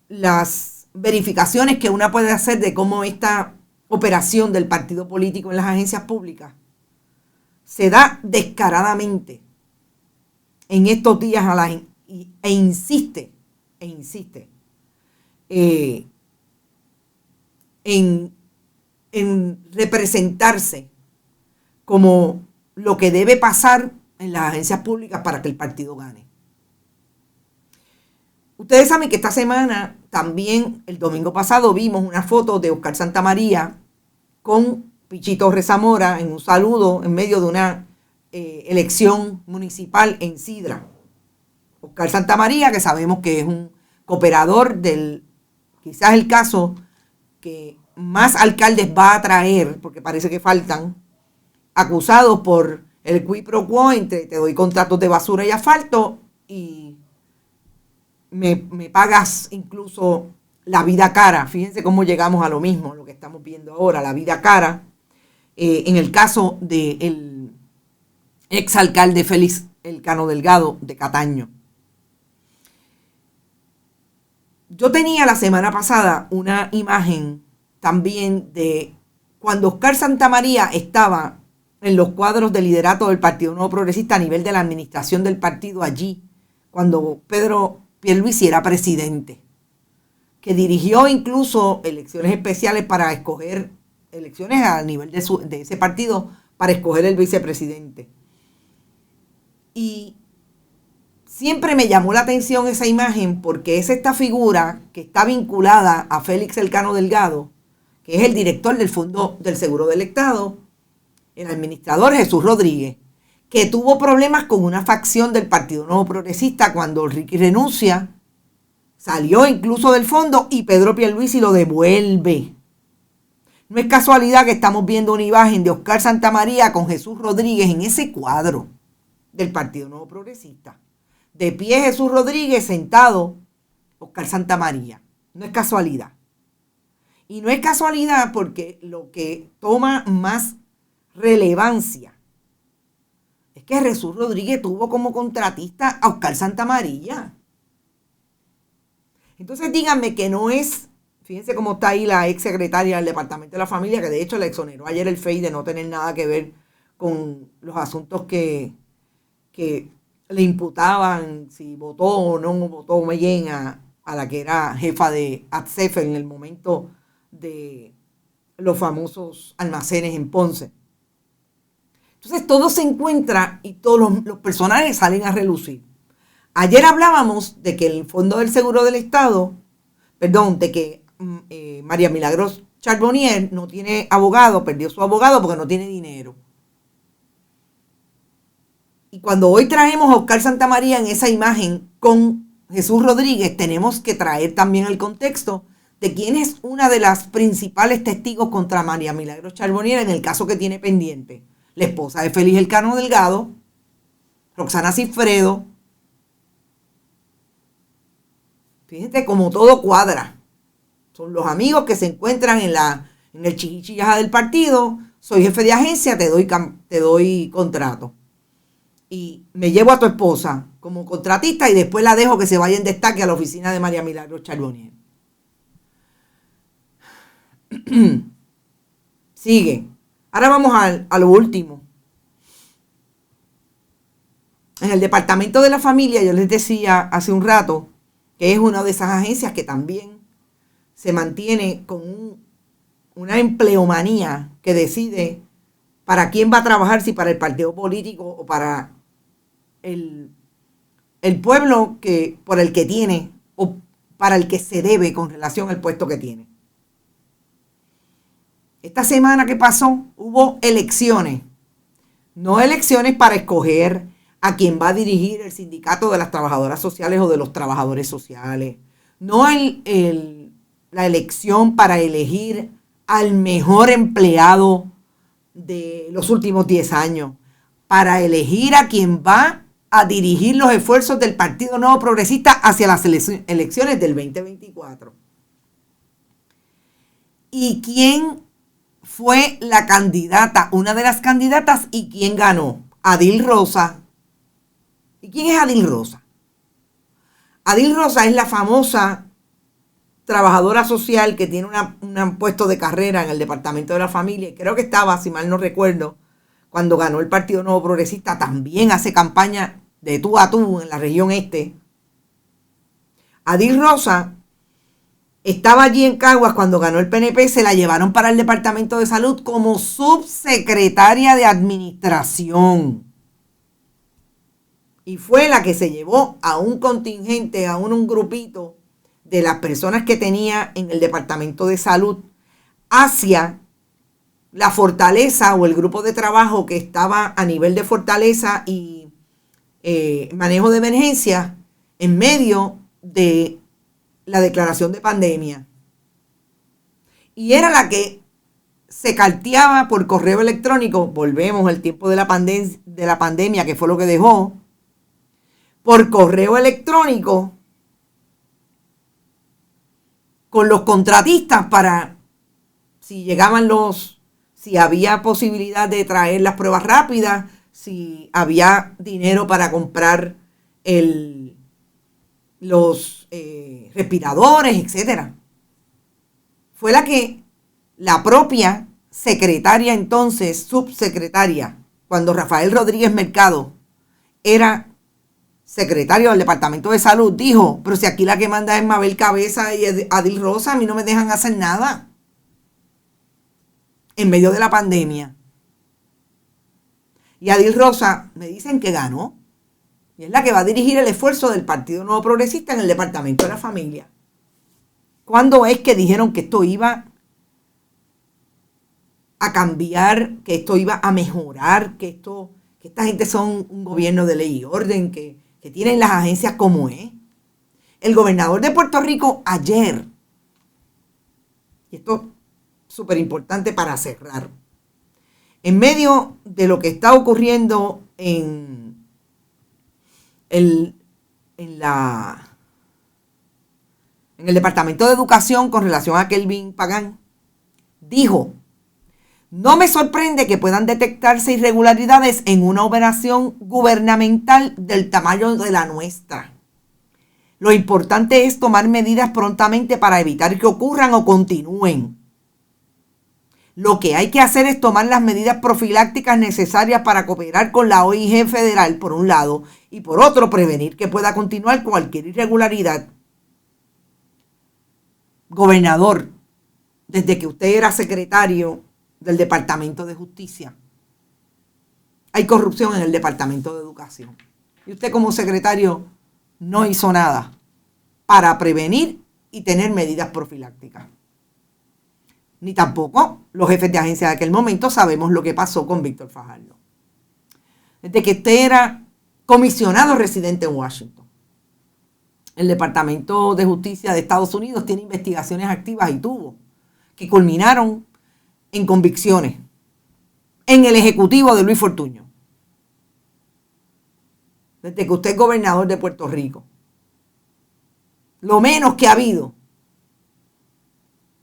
las verificaciones que una puede hacer de cómo esta operación del partido político en las agencias públicas se da descaradamente en estos días e insiste en representarse como lo que debe pasar en las agencias públicas para que el partido gane. Ustedes saben que esta semana, también el domingo pasado, vimos una foto de Oscar Santamaría con Pichito Rezamora en un saludo en medio de una elección municipal en Sidra. Oscar Santamaría, que sabemos que es un cooperador quizás el caso que más alcaldes va a traer, porque parece que faltan, acusados por el quid pro quo entre te doy contratos de basura y asfalto y me pagas incluso la vida cara. Fíjense cómo llegamos a lo mismo, lo que estamos viendo ahora, la vida cara. En el caso del exalcalde Félix Elcano Delgado de Cataño. Yo tenía la semana pasada una imagen también de cuando Oscar Santamaría estaba en los cuadros de liderato del Partido Nuevo Progresista a nivel de la administración del partido allí, cuando Pedro Pierluisi era presidente, que dirigió incluso elecciones especiales para escoger, elecciones a nivel de ese partido para escoger el vicepresidente. Y siempre me llamó la atención esa imagen porque es esta figura que está vinculada a Félix Elcano Delgado, que es el director del Fondo del Seguro del Estado, el administrador Jesús Rodríguez, que tuvo problemas con una facción del Partido Nuevo Progresista cuando Ricky renuncia, salió incluso del fondo y Pedro Pierluisi lo devuelve. No es casualidad que estamos viendo una imagen de Oscar Santamaría con Jesús Rodríguez en ese cuadro del Partido Nuevo Progresista. De pie Jesús Rodríguez, sentado Oscar Santamaría. No es casualidad. Y no es casualidad porque lo que toma más relevancia es que Jesús Rodríguez tuvo como contratista a Oscar Santamaría. Entonces díganme que no es, fíjense cómo está ahí la ex secretaria del Departamento de la Familia, que de hecho le exoneró ayer el FEI de no tener nada que ver con los asuntos que le imputaban, si votó o no votó bien a la que era jefa de ATSEF en el momento de los famosos almacenes en Ponce. Entonces todo se encuentra y todos los personajes salen a relucir. Ayer hablábamos de que el Fondo del Seguro del Estado, de que María Milagros Charbonnier no tiene abogado, perdió su abogado porque no tiene dinero. Y cuando hoy traemos a Oscar Santamaría en esa imagen con Jesús Rodríguez, tenemos que traer también el contexto de quién es una de las principales testigos contra María Milagros Charbonnier en el caso que tiene pendiente. La esposa de Félix Elcano Delgado, Roxana Cifredo. Fíjense cómo todo cuadra. Son los amigos que se encuentran en el chiquichillaja del partido. Soy jefe de agencia, te doy contrato. Y me llevo a tu esposa como contratista y después la dejo que se vaya en destaque a la oficina de María Milagros Charbonnier. Sigue. Ahora vamos a lo último. En el Departamento de la Familia, yo les decía hace un rato que es una de esas agencias que también se mantiene con una empleomanía que decide para quién va a trabajar, si para el partido político o para el pueblo por el que tiene o para el que se debe con relación al puesto que tiene. Esta semana que pasó hubo elecciones, no elecciones para escoger a quien va a dirigir el sindicato de las trabajadoras sociales o de los trabajadores sociales, no la elección para elegir al mejor empleado de los últimos 10 años, para elegir a quien va a dirigir los esfuerzos del Partido Nuevo Progresista hacia las elecciones del 2024. ¿Y quién fue la candidata, una de las candidatas, y quién ganó? Adil Rosa. ¿Y quién es Adil Rosa? Adil Rosa es la famosa trabajadora social que tiene un puesto de carrera en el Departamento de la Familia. Creo que estaba, si mal no recuerdo, cuando ganó el Partido Nuevo Progresista, también hace campaña de tú a tú en la región este. Adil Rosa estaba allí en Caguas cuando ganó el PNP, se la llevaron para el Departamento de Salud como subsecretaria de Administración. Y fue la que se llevó a un contingente, a un grupito de las personas que tenía en el Departamento de Salud hacia la fortaleza o el grupo de trabajo que estaba a nivel de fortaleza y manejo de emergencia en medio de la declaración de pandemia. Y era la que se carteaba por correo electrónico, volvemos al tiempo de la pandemia, que fue lo que dejó, por correo electrónico con los contratistas para si había posibilidad de traer las pruebas rápidas, si había dinero para comprar los respiradores, etcétera. Fue la propia secretaria entonces, subsecretaria, cuando Rafael Rodríguez Mercado era secretario del Departamento de Salud, dijo, pero si aquí la que manda es Mabel Cabeza y Adil Rosa, a mí no me dejan hacer nada en medio de la pandemia. Y Adil Rosa me dicen que ganó. Y es la que va a dirigir el esfuerzo del Partido Nuevo Progresista en el Departamento de la Familia. ¿Cuándo es que dijeron que esto iba a cambiar, que esto iba a mejorar, que que esta gente son un gobierno de ley y orden, que tienen las agencias como es. El gobernador de Puerto Rico ayer, y esto es súper importante para cerrar, en medio de lo que está ocurriendo en el Departamento de Educación con relación a Kelvin Pagán, dijo: no me sorprende que puedan detectarse irregularidades en una operación gubernamental del tamaño de la nuestra. Lo importante es tomar medidas prontamente para evitar que ocurran o continúen. Lo que hay que hacer es tomar las medidas profilácticas necesarias para cooperar con la OIG federal, por un lado, y por otro, prevenir que pueda continuar cualquier irregularidad. Gobernador, desde que usted era secretario del Departamento de Justicia, hay corrupción en el Departamento de Educación. Y usted como secretario no hizo nada para prevenir y tener medidas profilácticas. Ni tampoco los jefes de agencia de aquel momento sabemos lo que pasó con Víctor Fajardo. Desde que usted era comisionado residente en Washington, el Departamento de Justicia de Estados Unidos tiene investigaciones activas y tuvo, que culminaron en convicciones en el ejecutivo de Luis Fortuño. Desde que usted es gobernador de Puerto Rico, lo menos que ha habido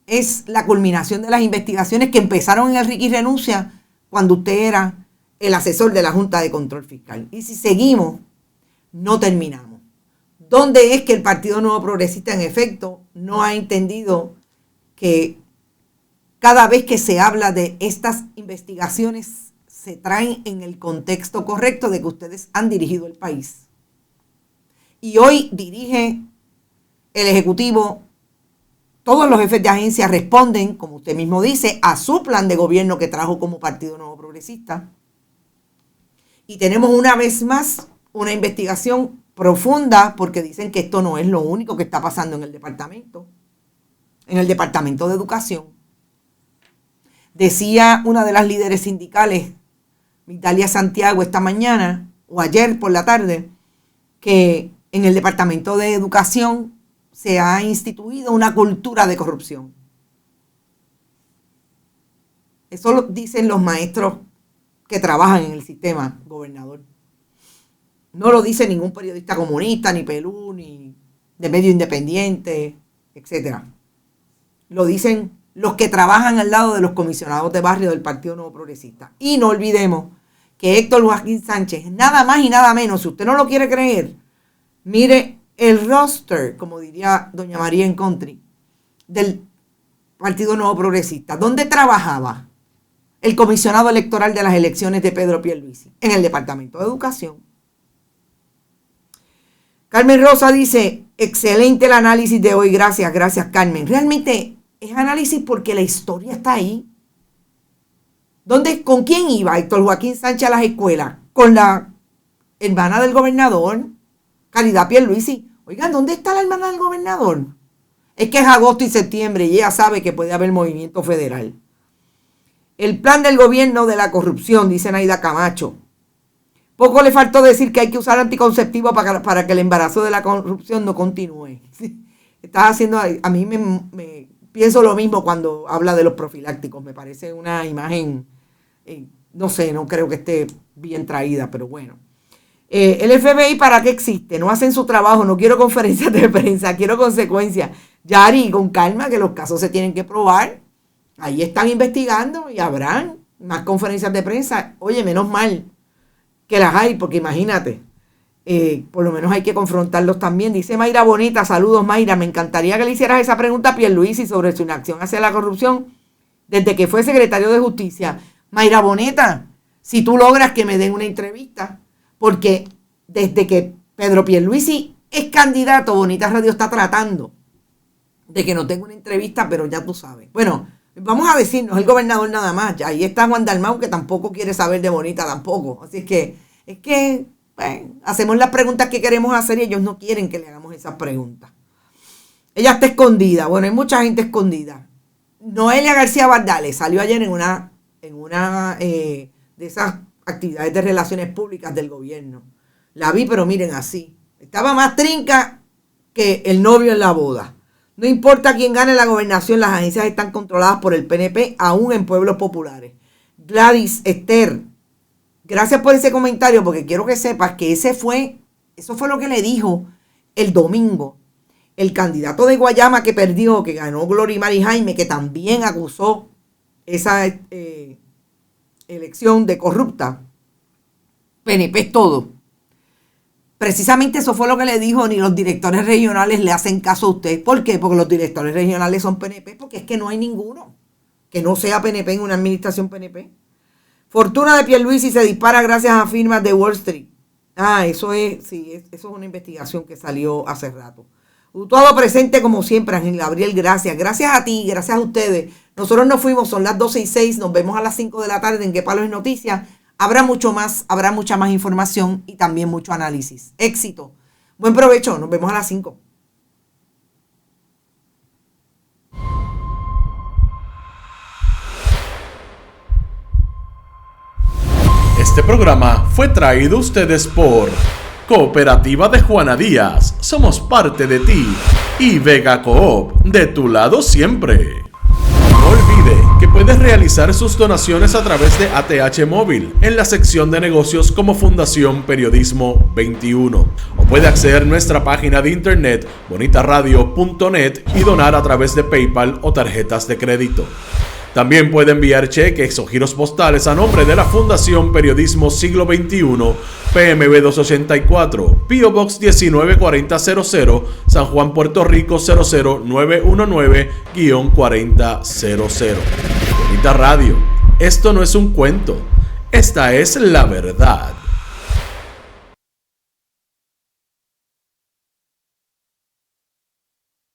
es la culminación de las investigaciones que empezaron en el Ricky Renuncia cuando usted era el asesor de la Junta de Control Fiscal. Y si seguimos, no terminamos. ¿Dónde es que el Partido Nuevo Progresista, en efecto, no ha entendido que cada vez que se habla de estas investigaciones se traen en el contexto correcto de que ustedes han dirigido el país? Y hoy dirige el Ejecutivo. Todos los jefes de agencia responden, como usted mismo dice, a su plan de gobierno que trajo como Partido Nuevo Progresista. Y tenemos una vez más una investigación profunda, porque dicen que esto no es lo único que está pasando en el Departamento de Educación. Decía una de las líderes sindicales, Migdalia Santiago, esta mañana, o ayer por la tarde, que en el Departamento de Educación se ha instituido una cultura de corrupción. Eso lo dicen los maestros que trabajan en el sistema, gobernador. No lo dice ningún periodista comunista, ni Pelú, ni de medio independiente, etc. Lo dicen los que trabajan al lado de los comisionados de barrio del Partido Nuevo Progresista. Y no olvidemos que Héctor Joaquín Sánchez, nada más y nada menos, si usted no lo quiere creer, mire el roster, como diría doña María en Country, del Partido Nuevo Progresista. ¿Dónde trabajaba el comisionado electoral de las elecciones de Pedro Pierluisi? En el Departamento de Educación. Carmen Rosa dice: excelente el análisis de hoy, gracias Carmen. Realmente es análisis porque la historia está ahí. ¿Con quién iba Héctor Joaquín Sánchez a las escuelas? Con la hermana del gobernador, Caridad Pierluisi. Oigan, ¿dónde está la hermana del gobernador? Es que es agosto y septiembre y ella sabe que puede haber movimiento federal. El plan del gobierno de la corrupción, dice Naida Camacho. Poco le faltó decir que hay que usar anticonceptivos para que el embarazo de la corrupción no continúe. Estás haciendo, a mí me pienso lo mismo cuando habla de los profilácticos. Me parece una imagen, no sé, no creo que esté bien traída, pero bueno. El FBI, ¿para qué existe? No hacen su trabajo, no quiero conferencias de prensa, quiero consecuencias. Yari, con calma, que los casos se tienen que probar. Ahí están investigando y habrán más conferencias de prensa. Oye, menos mal que las hay, porque imagínate, por lo menos hay que confrontarlos también. Dice Mayra Bonita, saludos Mayra, me encantaría que le hicieras esa pregunta a Pierluisi sobre su inacción hacia la corrupción desde que fue secretario de Justicia. Mayra Bonita, si tú logras que me den una entrevista, porque desde que Pedro Pierluisi es candidato, Bonita Radio está tratando de que no tenga una entrevista, pero ya tú sabes. Bueno, vamos a decir, no es el gobernador nada más. Ahí está Juan Dalmau, que tampoco quiere saber de Bonita tampoco. Así es que bueno, hacemos las preguntas que queremos hacer y ellos no quieren que le hagamos esas preguntas. Ella está escondida. Bueno, hay mucha gente escondida. Noelia García Bardales salió ayer en una de esas actividades de relaciones públicas del gobierno. La vi, pero miren así. Estaba más trinca que el novio en la boda. No importa quién gane la gobernación, las agencias están controladas por el PNP, aún en pueblos populares. Gladys, Esther, gracias por ese comentario, porque quiero que sepas que eso fue lo que le dijo el domingo el candidato de Guayama que perdió, que ganó Gloria Mari Jaime, que también acusó esa elección de corrupta. PNP es todo. Precisamente eso fue lo que le dijo, ni los directores regionales le hacen caso a usted. ¿Por qué? Porque los directores regionales son PNP, porque es que no hay ninguno que no sea PNP en una administración PNP. Fortuna de Pierluisi se dispara gracias a firmas de Wall Street. Eso es una investigación que salió hace rato. Todo presente como siempre, Ángel Gabriel, gracias. Gracias a ti, gracias a ustedes. Nosotros nos fuimos, son las 12:06, nos vemos a las 5 de la tarde en Qué Palo es Noticia. Habrá mucha más información y también mucho análisis. Éxito. Buen provecho, nos vemos a las 5. Este programa fue traído a ustedes por Cooperativa de Juana Díaz, somos parte de ti, y Vega Coop, de tu lado siempre. No olvide que puedes realizar sus donaciones a través de ATH Móvil en la sección de negocios como Fundación Periodismo 21. O puede acceder a nuestra página de internet bonitaradio.net y donar a través de PayPal o tarjetas de crédito. También puede enviar cheques o giros postales a nombre de la Fundación Periodismo Siglo XXI, PMB 284, P.O. Box 194000, San Juan, Puerto Rico 00919-4000. Bonita Radio, esto no es un cuento, esta es la verdad.